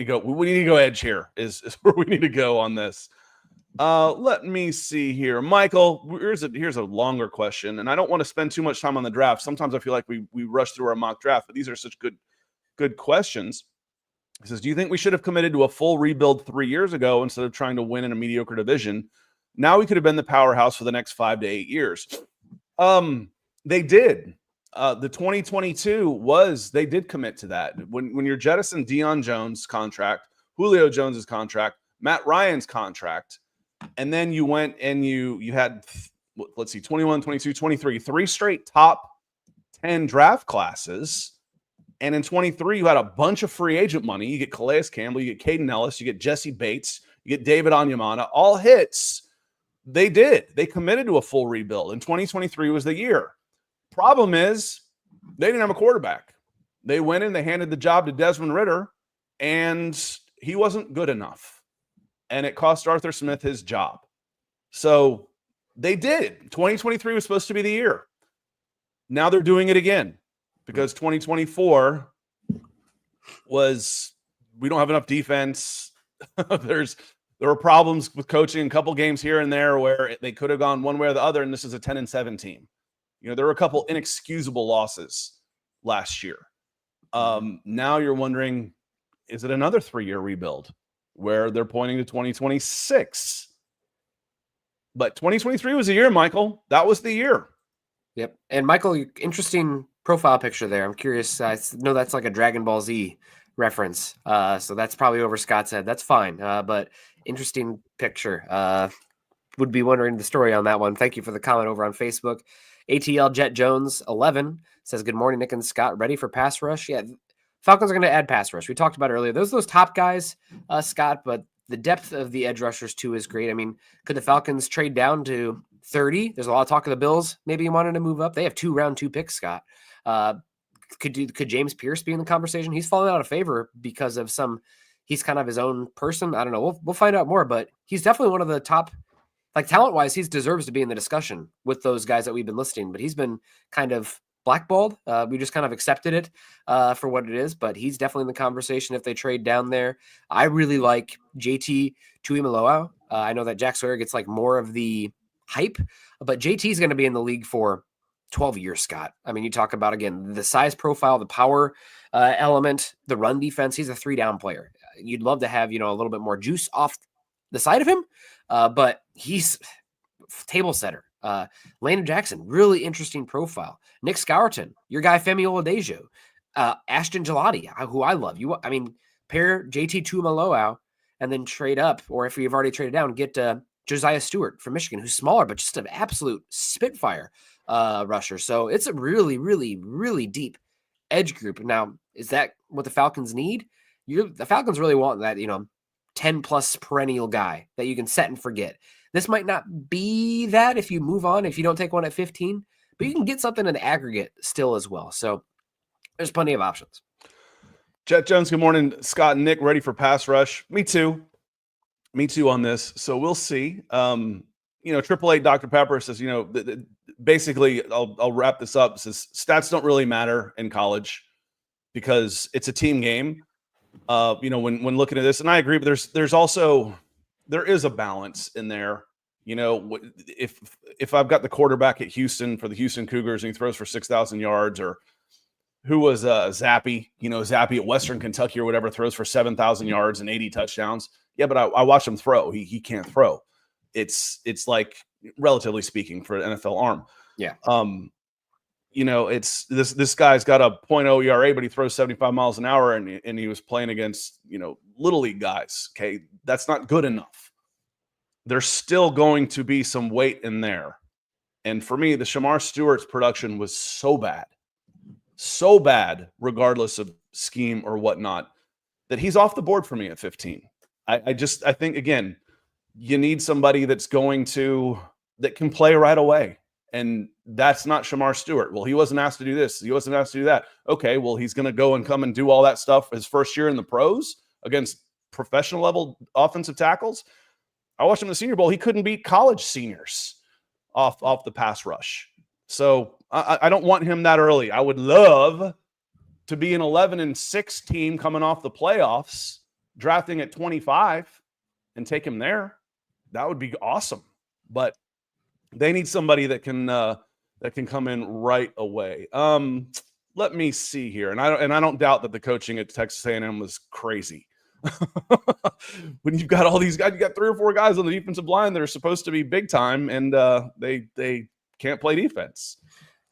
go edge here is where we need to go on this. Let me see here. Michael, here's a longer question, and I don't want to spend too much time on the draft. Sometimes I feel like we rush through our mock draft, but these are such good questions. He says, do you think we should have committed to a full rebuild 3 years ago instead of trying to win in a mediocre division? Now we could have been the powerhouse for the next 5 to 8 years. They did. The 2022 they did commit to that. When you're jettisoning Deion Jones' contract, Julio Jones's contract, Matt Ryan's contract, and then you went and you had, 21, 22, 23, 3 straight top 10 draft classes. And in 23, you had a bunch of free agent money. You get Calais Campbell, you get Caden Ellis, you get Jesse Bates, you get David Onyemata, all hits. They did. They committed to a full rebuild. And 2023 was the year. Problem is, they didn't have a quarterback. They went in, they handed the job to Desmond Ridder, and he wasn't good enough. And it cost Arthur Smith his job. So they did. 2023 was supposed to be the year. Now they're doing it again because 2024 we don't have enough defense. There were problems with coaching, a couple games here and there where they could have gone one way or the other, and this is a 10-7 team. There were a couple inexcusable losses last year. Now you're wondering, is it another 3-year rebuild where they're pointing to 2026? But 2023 was the year, Michael. That was the year. Yep. And Michael, interesting profile picture there. I'm curious. I know that's like a Dragon Ball Z reference. So that's probably over Scott's head. That's fine. But interesting picture. Would be wondering the story on that one. Thank you for the comment over on Facebook. ATL Jet Jones 11 says, good morning, Nick and Scott. Ready for pass rush? Yeah. Falcons are going to add pass rush. We talked about it earlier. Those top guys, Scott, but the depth of the edge rushers too is great. I mean, could the Falcons trade down to 30? There's a lot of talk of the Bills maybe wanting to move up. They have 2 round 2 picks, Scott. Could James Pierce be in the conversation? He's fallen out of favor because of some he's kind of his own person. I don't know. We'll find out more, but he's definitely one of the top, like talent-wise, he deserves to be in the discussion with those guys that we've been listing, but he's been kind of blackballed. We just kind of accepted it for what it is, but he's definitely in the conversation if they trade down there. I really like JT Tuimoloau. I know that Jack Sawyer gets like more of the hype, but JT is going to be in the league for 12 years, Scott. I mean, you talk about, again, the size profile, the power element, the run defense. He's a 3-down player. You'd love to have, a little bit more juice off the side of him, but he's table setter. Landon Jackson, really interesting profile. Nick Scourton, your guy Femi Oladejo, Ashton Gelati, who I love. Pair JT Tuimoloau and then trade up, or if you've already traded down, get Josiah Stewart from Michigan, who's smaller, but just an absolute spitfire rusher. So it's a really, really, really deep edge group. Now, is that what the Falcons need? The Falcons really want that, 10 plus perennial guy that you can set and forget. This might not be that if you move on, if you don't take one at 15, but you can get something in the aggregate still as well. So there's plenty of options. Jet Jones, good morning. Scott and Nick, ready for pass rush? Me too on this. So we'll see. Triple A Dr. Pepper says, basically, I'll wrap this up. Says stats don't really matter in college because it's a team game. When looking at this, and I agree, but there is a balance in there. If I've got the quarterback at Houston for the Houston Cougars and he throws for 6,000 yards, or who was Zappy at Western Kentucky or whatever, throws for 7,000 yards and 80 touchdowns. Yeah, but I watched him throw. He can't throw. It's like, relatively speaking, for an NFL arm. Yeah. It's this guy's got a .0 ERA, but he throws 75 miles an hour, and he was playing against, little league guys. Okay. That's not good enough. There's still going to be some weight in there. And for me, the Shamar Stewart's production was so bad, regardless of scheme or whatnot, that he's off the board for me at 15. I think, again, you need somebody that can play right away. And that's not Shamar Stewart. Well, he wasn't asked to do this. He wasn't asked to do that. Okay, well, he's going to go and come and do all that stuff his first year in the pros against professional level offensive tackles. I watched him in the Senior Bowl. He couldn't beat college seniors off the pass rush. So I don't want him that early. I would love to be an 11-6 team coming off the playoffs, drafting at 25 and take him there. That would be awesome. But they need somebody that can come in right away. Let me see here, and I don't doubt that the coaching at Texas A&M was crazy. When you've got all these guys, you got 3 or 4 guys on the defensive line that are supposed to be big time, and they can't play defense.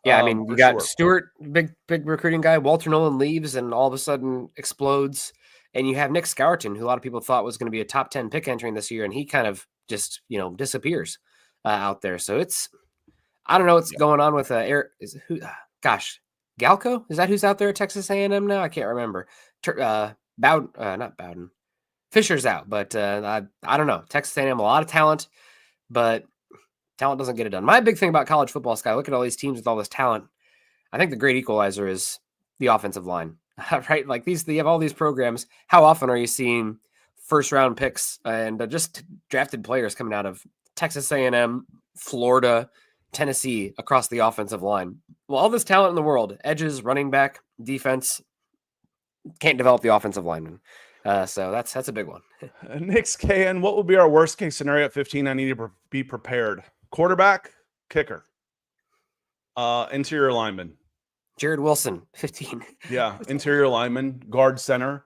Yeah, you got Stewart, big recruiting guy. Walter Nolan leaves, and all of a sudden explodes. And you have Nick Scourton, who a lot of people thought was going to be a top 10 pick entering this year, and he kind of just disappears out there. So I don't know what's going on with Galco. Is that who's out there at Texas A&M now? I can't remember. Not Bowden. Fisher's out, but I don't know. Texas A&M, a lot of talent, but talent doesn't get it done. My big thing about college football, Sky, look at all these teams with all this talent. I think the great equalizer is the offensive line, right? Like you have all these programs. How often are you seeing first-round picks and just drafted players coming out of Texas A&M, Florida, Tennessee across the offensive line? Well, all this talent in the world, edges, running back, defense, can't develop the offensive lineman. So that's a big one. Nick's KN, what would be our worst case scenario at 15? I need to be prepared. Quarterback, kicker, interior lineman. Jared Wilson, 15. Yeah, interior lineman, guard, center.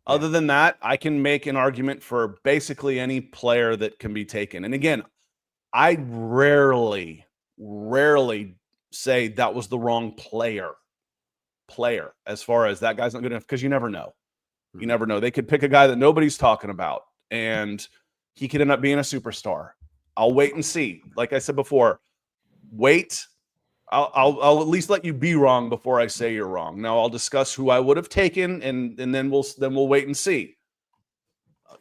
Yeah. Other than that, I can make an argument for basically any player that can be taken. And again, I rarely say that was the wrong player as far as that guy's not good enough, because you never know. You never know. They could pick a guy that nobody's talking about, and he could end up being a superstar. I'll wait and see. Like I said before, wait. I'll at least let you be wrong before I say you're wrong. Now I'll discuss who I would have taken, and then we'll wait and see.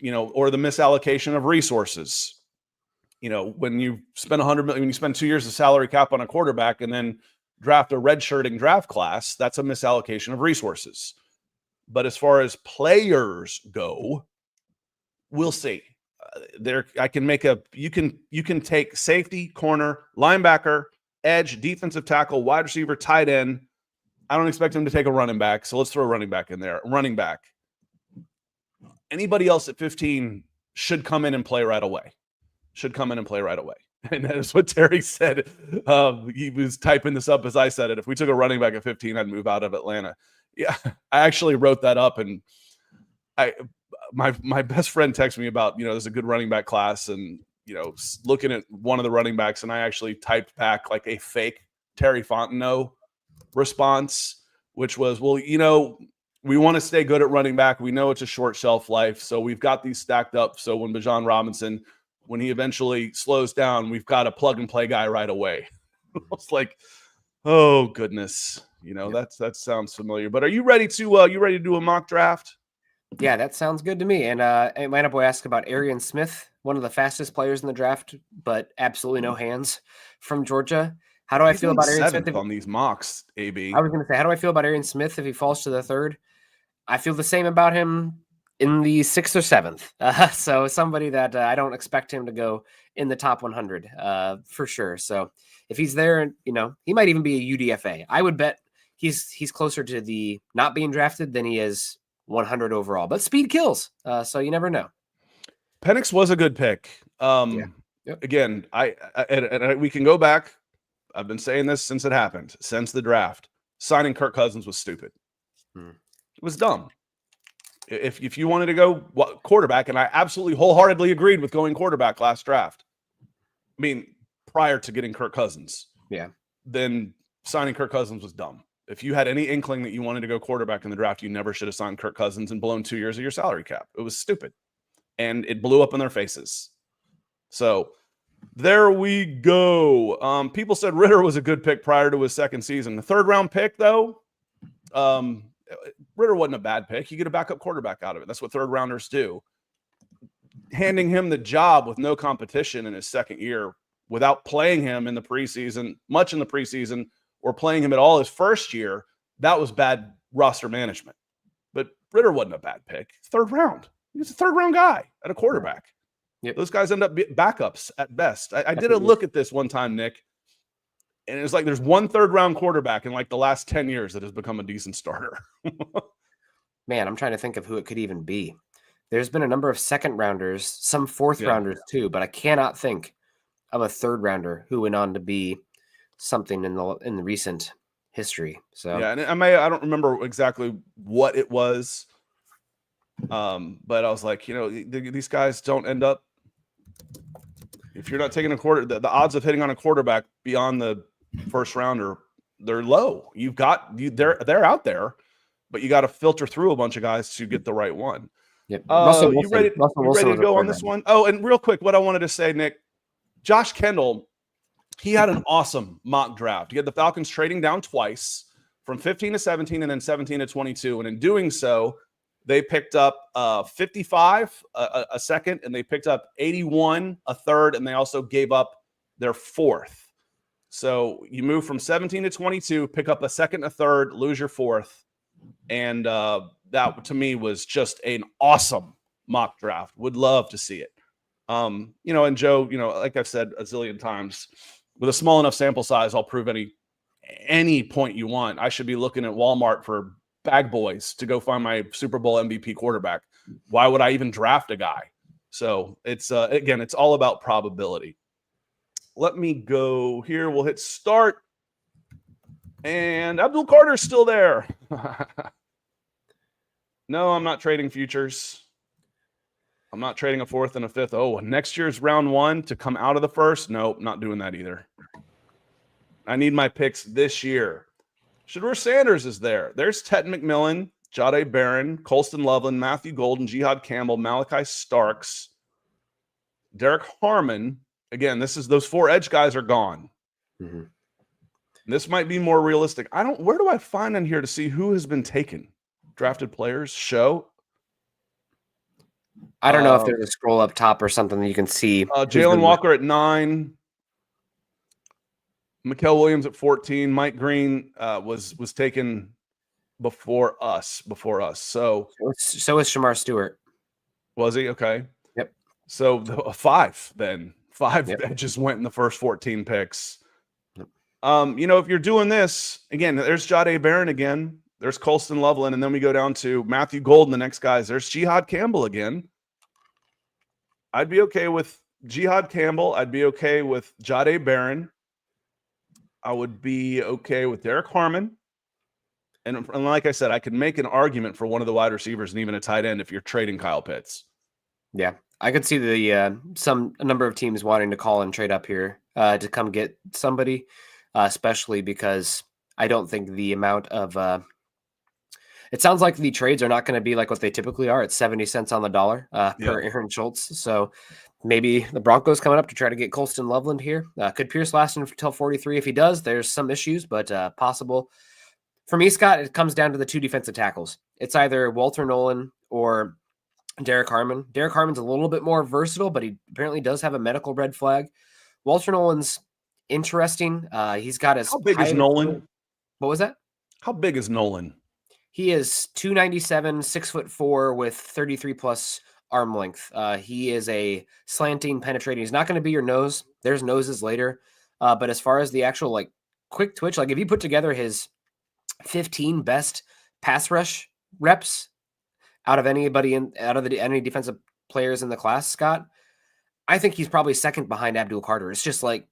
Or the misallocation of resources. When you spend $100 million, when you spend 2 years of salary cap on a quarterback and then draft a redshirting draft class, that's a misallocation of resources. But as far as players go, we'll see. I can make you can take safety, corner, linebacker, edge, defensive tackle, wide receiver, tight end. I don't expect him to take a running back, so let's throw a running back in there. Running back. Anybody else at 15 should come in and play right away. And that's what Terry said. He was typing this up as I said it. If we took a running back at 15, I'd move out of Atlanta. Yeah, I actually wrote that up, and my best friend texted me about, there's a good running back class, and, looking at one of the running backs, and I actually typed back like a fake Terry Fontenot response, which was, well, we want to stay good at running back. We know it's a short shelf life, so we've got these stacked up. So when Bijan Robinson, when he eventually slows down, we've got a plug and play guy right away. It's like, oh goodness, that sounds familiar. But are you ready to do a mock draft? Yeah, that sounds good to me. And Atlanta Boy asked about Arian Smith, one of the fastest players in the draft, but absolutely no hands from Georgia. How do I feel about Arian Smith on these mocks, AB? I was going to say, how do I feel about Arian Smith if he falls to the 3rd? I feel the same about him in the 6th or 7th. So somebody that I don't expect him to go in the top 100 for sure. So if he's there, he might even be a UDFA. I would bet he's closer to the not being drafted than he is 100 overall. But speed kills, so you never know. Penix was a good pick. Again, I we can go back. I've been saying this since it happened, since the draft. Signing Kirk Cousins was stupid. It was dumb. If you wanted to go quarterback, and I absolutely wholeheartedly agreed with going quarterback last draft. I mean, prior to getting Kirk Cousins. Yeah. Then signing Kirk Cousins was dumb. If you had any inkling that you wanted to go quarterback in the draft, you never should have signed Kirk Cousins and blown 2 years of your salary cap. It was stupid. And it blew up in their faces. So there we go. People said Ritter was a good pick prior to his second season. The 3rd round pick, though, Ritter wasn't a bad pick. You get a backup quarterback out of it. That's what 3rd rounders do. Handing him the job with no competition in his second year without playing him in the preseason, much in the preseason, or playing him at all his first year, that was bad roster management. But Ritter wasn't a bad pick. 3rd round. He was a 3rd round guy at a quarterback. Yep. Those guys end up being backups at best. I did a look at this one time, Nick, and it was like there's one 3rd round quarterback in like the last 10 years that has become a decent starter. Man, I'm trying to think of who it could even be. There's been a number of 2nd rounders, some 4th rounders too, but I cannot think of a 3rd rounder who went on to be something in the recent history. So yeah, and I don't remember exactly what it was, but I was like, these guys don't end up. If you're not taking the odds of hitting on a quarterback beyond the 1st rounder, they're low. They're out there, but you got to filter through a bunch of guys to get the right one. Yep. You ready to go on this one? Oh, and real quick, what I wanted to say, Nick, Josh Kendall, he had an awesome mock draft. He had the Falcons trading down twice from 15 to 17 and then 17 to 22. And in doing so, they picked up 55 a second, and they picked up 81 a third, and they also gave up their 4th. So you move from 17 to 22, pick up a second, a third, lose your 4th. And that to me was just an awesome mock draft. Would love to see it. And Joe, like I've said a zillion times, with a small enough sample size, I'll prove any point you want. I should be looking at Walmart for bag boys to go find my Super Bowl MVP quarterback. Why would I even draft a guy? So it's again, it's all about probability. Let me go here. We'll hit start. And Abdul Carter's still there. No, I'm not trading futures. I'm not trading a 4th and a 5th. Oh, next year's round 1 to come out of the 1st? Nope, not doing that either. I need my picks this year. Shedeur Sanders is there. There's Ted McMillan, Jahdae Barron, Colston Loveland, Matthew Golden, Jihad Campbell, Malachi Starks, Derek Harmon. Again, those 4 edge guys are gone. Mm-hmm. This might be more realistic. Where do I find in here to see who has been taken? Drafted players show. I don't know if there's a scroll up top or something that you can see. Jalen Walker at 9. Mikael Williams at 14. Mike Green was taken before us. So is Shamar Stewart. Was he? Okay. So five Yep. edges went in the first 14 picks. Yep. If you're doing this again, there's Jahdae Barron again. There's Colston Loveland, and then we go down to Matthew Golden. The next guys, there's Jihad Campbell again. I'd be okay with Jihad Campbell. I'd be okay with Jahdae Barron. I would be okay with Derek Harmon. And like I said, I could make an argument for one of the wide receivers and even a tight end if you're trading Kyle Pitts. Yeah, I could see a number of teams wanting to call and trade up here to come get somebody, especially because I don't think the amount of it sounds like the trades are not going to be like what they typically are. It's 70 cents on the dollar per Aaron Schultz. So maybe the Broncos coming up to try to get Colston Loveland here. Could Pierce last until 43? If he does, there's some issues, but possible. For me, Scott, it comes down to the two defensive tackles. It's either Walter Nolan or Derek Harmon. Derek Harmon's a little bit more versatile, but he apparently does have a medical red flag. Walter Nolan's interesting. He's got his. How big is Nolan? What was that? How big is Nolan? He is 297, 6'4", with 33 plus arm length. He is a slanting, penetrating. He's not going to be your nose. There's noses later. But as far as the actual like quick twitch, like if you put together his 15 best pass rush reps out of any defensive players in the class, Scott, I think he's probably second behind Abdul Carter. It's just like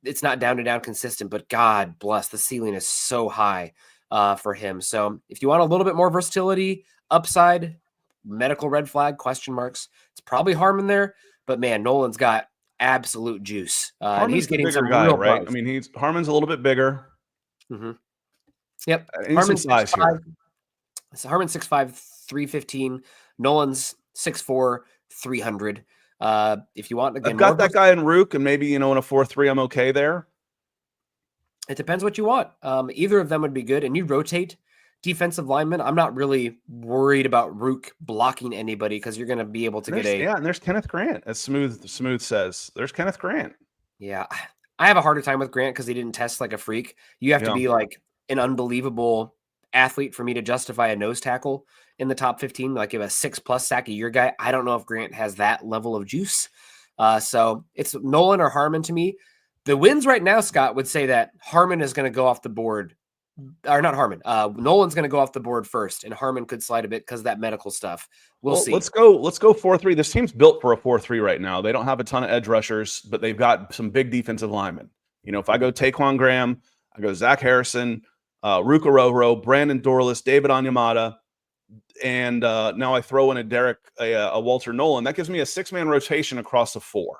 it's not down to down consistent, but God bless, the ceiling is so high for him. So if you want a little bit more versatility, upside, medical red flag, question marks, it's probably Harmon there. But man, Nolan's got absolute juice. And he's getting some guy, real right? buzz. I mean, Harmon's a little bit bigger. Mm-hmm. Yep. Harmon's size here. Harmon's 6'5", 315. Nolan's 6'4", 300. If you want, again, I've got that guy in Rook, and maybe in a 4-3, I'm okay there. It depends what you want. Either of them would be good, and you rotate defensive linemen. I'm not really worried about Rook blocking anybody because you're going to be able to get a. Yeah, and there's Kenneth Grant, as Smooth says. There's Kenneth Grant. Yeah, I have a harder time with Grant because he didn't test like a freak. You have to be like an unbelievable athlete for me to justify a nose tackle in the top 15, like give a 6+ sack a year guy. I don't know if Grant has that level of juice. So it's Nolan or Harmon to me. The wins right now, Scott, would say that Harmon is going to go off the board, or not Harmon. Nolan's going to go off the board first, and Harmon could slide a bit because of that medical stuff. We'll see. Let's go 4-3. This team's built for a 4-3 right now. They don't have a ton of edge rushers, but they've got some big defensive linemen. If I go Taquan Graham, I go Zach Harrison, Ruka Roro, Brandon Dorless, David Onyemata, and now I throw in a Walter Nolan. That gives me a 6-man rotation across the 4.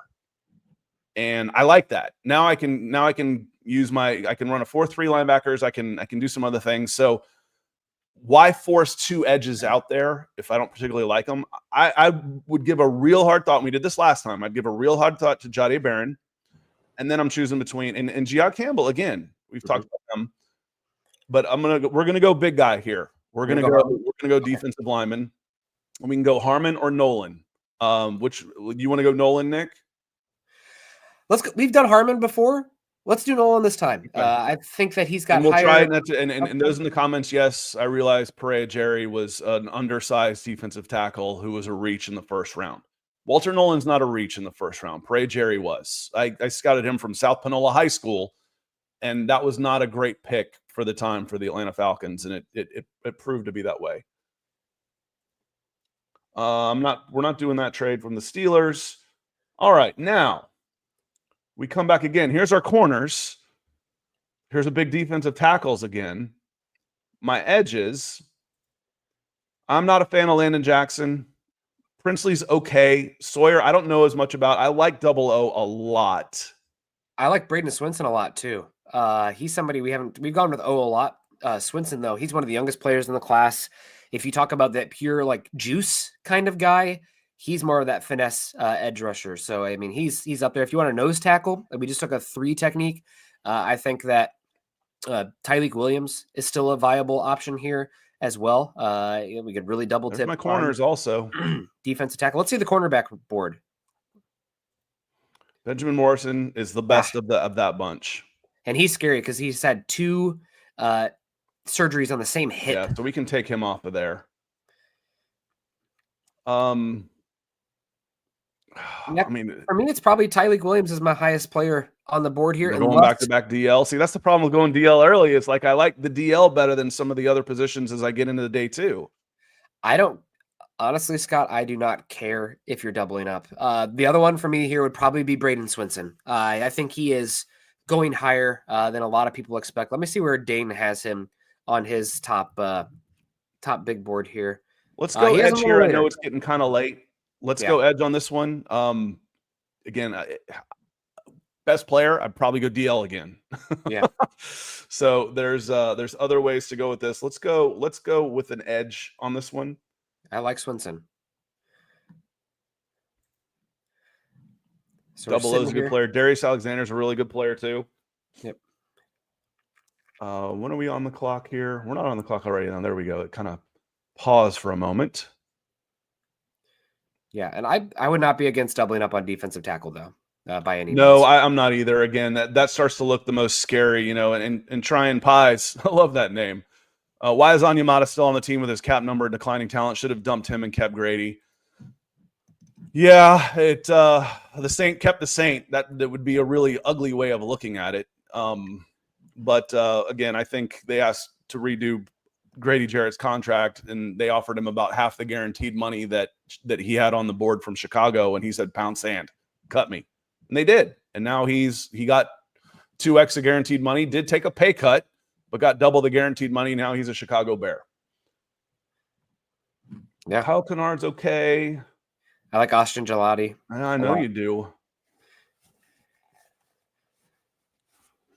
And I like that. Now I can use I can run a 4-3 linebackers. I can do some other things. So why force 2 edges out there if I don't particularly like them? I would give a real hard thought. We did this last time. I'd give a real hard thought to Jahdae Barron, and then I'm choosing between and Jihad Campbell again. We've talked about him, but we're gonna go big guy here. We're gonna go defensive lineman. We can go Harmon or Nolan. Which you want to go Nolan, Nick? We've done Harmon before. Let's do Nolan this time. Okay. I think that he's got. And we'll try and those in the comments. Yes, I realize Perea Jerry was an undersized defensive tackle who was a reach in the first round. Walter Nolan's not a reach in the first round. Perea Jerry was. I scouted him from South Panola High School, and that was not a great pick for the time for the Atlanta Falcons, and it proved to be that way. We're not doing that trade from the Steelers. All right, now we come back again. Here's our corners. Here's a big defensive tackles again. My edges. I'm not a fan of Landon Jackson. Princely's okay. Sawyer, I don't know as much about. I like Double O a lot. I like Braden Swinson a lot too. He's somebody we've gone with O a lot. Swinson, though, he's one of the youngest players in the class. If you talk about that pure like juice kind of guy, he's more of that finesse edge rusher. So, I mean, he's up there. If you want a nose tackle, we just took a 3 technique. I think that Tyleik Williams is still a viable option here as well. We could really double tip. My corners also. Defensive tackle. Let's see the cornerback board. Benjamin Morrison is the best of that bunch. And he's scary because he's had 2 surgeries on the same hip. Yeah, so we can take him off of there. Yeah, I mean, for me, it's probably Tyreek Williams is my highest player on the board here. they're going back to back DL. See, that's the problem with going DL early. It's like I like the DL better than some of the other positions as I get into the day two. I don't honestly, Scott. I do not care if you're doubling up. The other one for me here would probably be Braden Swinson. I think he is going higher than a lot of people expect. Let me see where Dane has him on his top big board here. Let's go He has edge him a here. little I know later. it's getting kind of late. Let's Yeah. go edge on this one. Again, best player, I'd probably go DL again. Yeah. So there's other ways to go with this. Let's go with an edge on this one. I like Swinson. So Double O's a good player. Darius Alexander's a really good player too. Yep. When are we on the clock here? We're not on the clock already. Now there we go. It kind of paused for a moment. Yeah, and I would not be against doubling up on defensive tackle though, by any means. No, I'm not either. Again, that starts to look the most scary, you know. And trying pies, I love that name. Why is Onyemata still on the team with his cap number and declining talent? Should have dumped him and kept Grady. Yeah, the Saint kept the Saint. That would be a really ugly way of looking at it. But again, I think they asked to redo Grady Jarrett's contract, and they offered him about half the guaranteed money that he had on the board from Chicago, and he said, "Pound sand, cut me," and they did. And now he got 2x the guaranteed money. Did take a pay cut, but got double the guaranteed money. Now he's a Chicago Bear. Yeah, Kyle Kennard's okay. I like Austin Gelati. I know you do.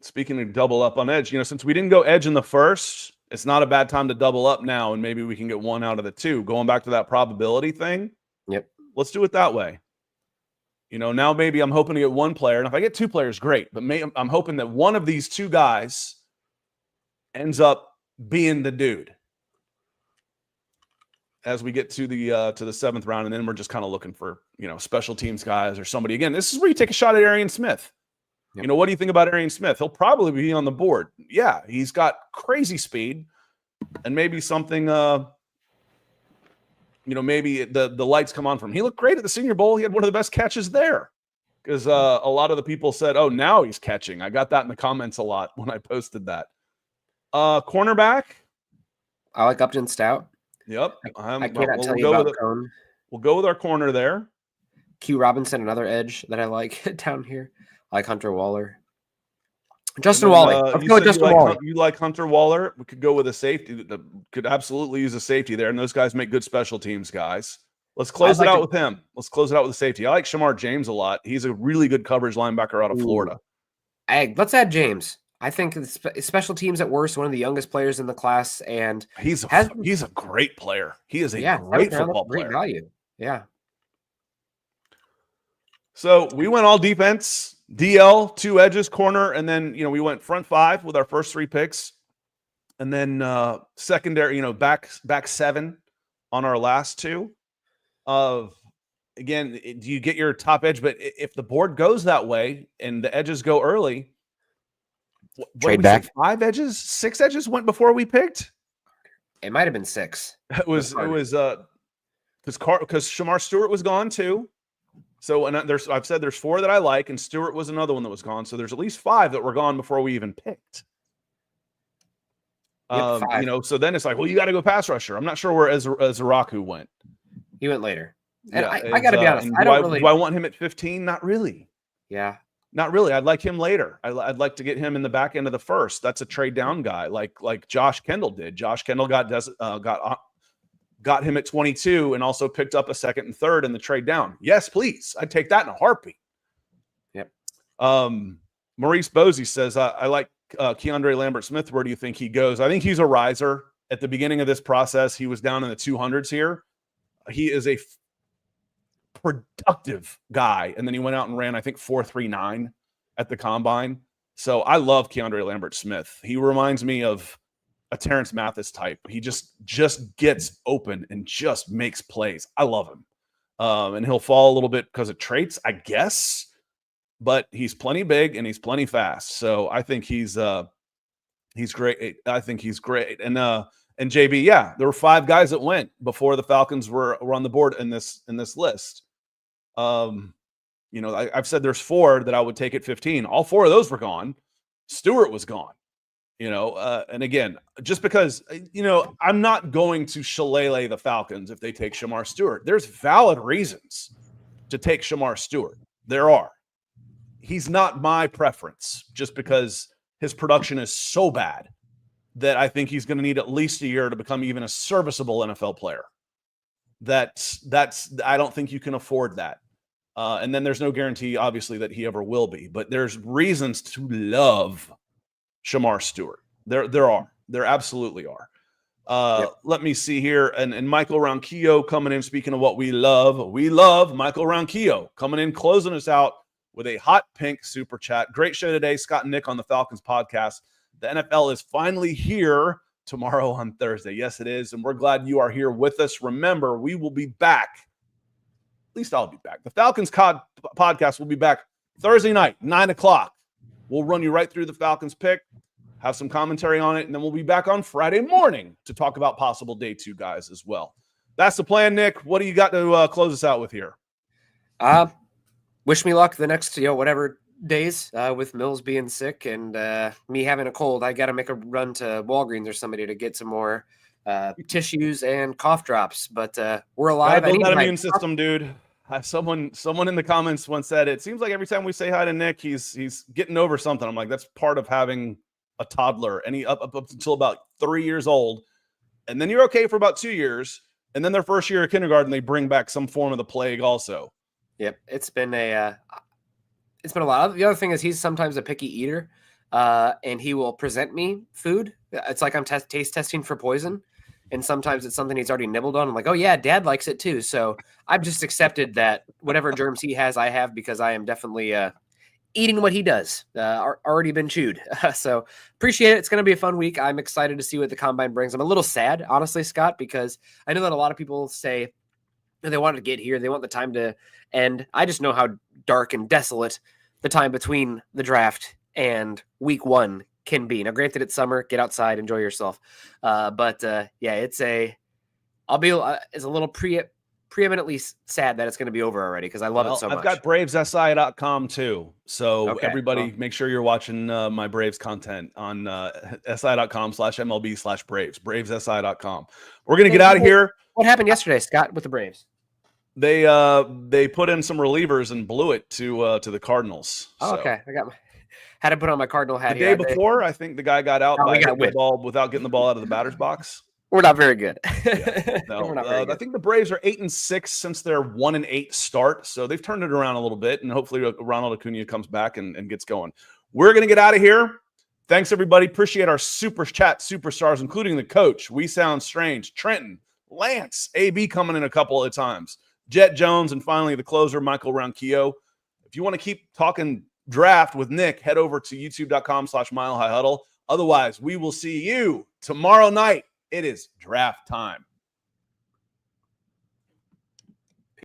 Speaking of double up on edge, you know, since we didn't go edge in the first, it's not a bad time to double up now, and maybe we can get one out of the two. Going back to that probability thing. Yep. Let's do it that way. You know, now maybe I'm hoping to get one player, and if I get two players, great. But I'm hoping that one of these two guys ends up being the dude as we get to the seventh round, and then we're just kind of looking for, you know, special teams guys or somebody. Again, this is where you take a shot at Arian Smith. Yep. You know, what do you think about Arian Smith? He'll probably be on the board. Yeah, he's got crazy speed, and maybe something. You know, maybe the lights come on from him. He looked great at the Senior Bowl. He had one of the best catches there, because a lot of the people said, "Oh, now he's catching." I got that in the comments a lot when I posted that. Cornerback, I like Upton Stout. Yep. I cannot tell you about Cone. We'll go with our corner there. Q Robinson, another edge that I like down here. I like Hunter Waller. Justin Wally. Let's go with Justin Wally. You like Hunter Waller? We could go with a safety. Could absolutely use a safety there, and those guys make good special teams guys. Let's close it out with him. Let's close it out with a safety. I like Shamar James a lot. He's a really good coverage linebacker out of Florida. Hey, let's add James. I think special teams at worst, one of the youngest players in the class, and he's a great player. He is a great football player. Great value. Yeah. So we went all defense, DL, two edges, corner, and then, you know, we went front five with our first three picks, and then secondary, you know, back seven on our last two. Again, do you get your top edge? But if the board goes that way and the edges go early. Trade back 5 edges, 6 edges went before we picked. It might have been 6. It was because Shamar Stewart was gone too. So and I've said there's 4 that I like, and Stewart was another one that was gone. So there's at least 5 that were gone before we even picked. Yep, you know, so then it's like, well, you got to go pass rusher. I'm not sure where Ezraku went. He went later. And yeah, I got to be honest. Do I want him at 15? Not really. Yeah. Not really. I'd like him later. I'd like to get him in the back end of the first. That's a trade down guy, like Josh Kendall did. Josh Kendall got him at 22 and also picked up a second and third in the trade down. Yes, please. I'd take that in a heartbeat. Yep. Maurice Bosey says, I like Keandre Lambert-Smith. Where do you think he goes? I think he's a riser. At the beginning of this process, he was down in the 200s here. He is a productive guy, and then he went out and ran, I think, 4.39 at the combine. So I love Keandre Lambert-Smith. He reminds me of a Terrence Mathis type. He just gets open and just makes plays. I love him. And he'll fall a little bit because of traits, I guess, but he's plenty big and he's plenty fast. So I think he's great. I think he's great. And JB, yeah, there were 5 guys that went before the Falcons were on the board in this list. I've said there's 4 that I would take at 15. All 4 of those were gone. Stewart was gone. And again, just because, I'm not going to shillelagh the Falcons if they take Shamar Stewart. There's valid reasons to take Shamar Stewart. There are. He's not my preference just because his production is so bad that I think he's going to need at least a year to become even a serviceable NFL player. I don't think you can afford that. And then there's no guarantee, obviously, that he ever will be. But there's reasons to love Shamar Stewart. There absolutely are. Let me see here. And Michael Ronquillo coming in, speaking of what we love Michael Ronquillo coming in, closing us out with a hot pink super chat. Great show today, Scott and Nick on the Falcons podcast. The NFL is finally here tomorrow on Thursday. Yes, it is. And we're glad you are here with us. Remember, we will be back. At least I'll be back. The Falcons podcast will be back Thursday night, 9:00. We'll run you right through the Falcons pick, have some commentary on it, and then we'll be back on Friday morning to talk about possible day 2 guys as well. That's the plan, Nick. What do you got to close us out with here? Wish me luck the next, whatever days with Mills being sick and me having a cold. I got to make a run to Walgreens or somebody to get some more tissues and cough drops. But we're alive. Build that immune system, dude. Someone in the comments once said, it seems like every time we say hi to Nick, he's getting over something. I'm like, that's part of having a toddler. And he up until about 3 years old. And then you're okay for about 2 years. And then their first year of kindergarten, they bring back some form of the plague also. Yep, it's been a lot. The other thing is he's sometimes a picky eater, and he will present me food. It's like I'm taste testing for poison, and sometimes it's something he's already nibbled on. I'm like, oh yeah, Dad likes it too. So I've just accepted that whatever germs he has, I have, because I am definitely eating what he does. Already been chewed. So appreciate it. It's going to be a fun week. I'm excited to see what the combine brings. I'm a little sad, honestly, Scott, because I know that a lot of people say they wanted to get here. They want the time to end. I just know how dark and desolate the time between the draft and week 1 can be. Now, granted, it's summer. Get outside, enjoy yourself. It's a little preeminently sad that it's going to be over already because I love it so much. I've got BravesSI.com too. So everybody make sure you're watching my Braves content on SI.com/MLB/Braves, BravesSI.com. We're going to get out of here. What happened yesterday, Scott, with the Braves? They put in some relievers and blew it to the Cardinals. Oh, okay. Had to put on my Cardinal hat the day before. I think the guy got out by the ball without getting the ball out of the batter's box. We're not very good. We're not very good. I think the Braves are 8-6 since their 1-8 start, so they've turned it around a little bit, and hopefully Ronald Acuna comes back and gets going. We're gonna get out of here. Thanks everybody. Appreciate our super chat superstars, including the coach. We Sound Strange, Trenton, Lance, AB coming in a couple of times. Jet Jones, and finally the closer, Michael Ronquillo. If you want to keep talking draft with Nick, head over to youtube.com/milehighhuddle. Otherwise, we will see you tomorrow night. It is draft time.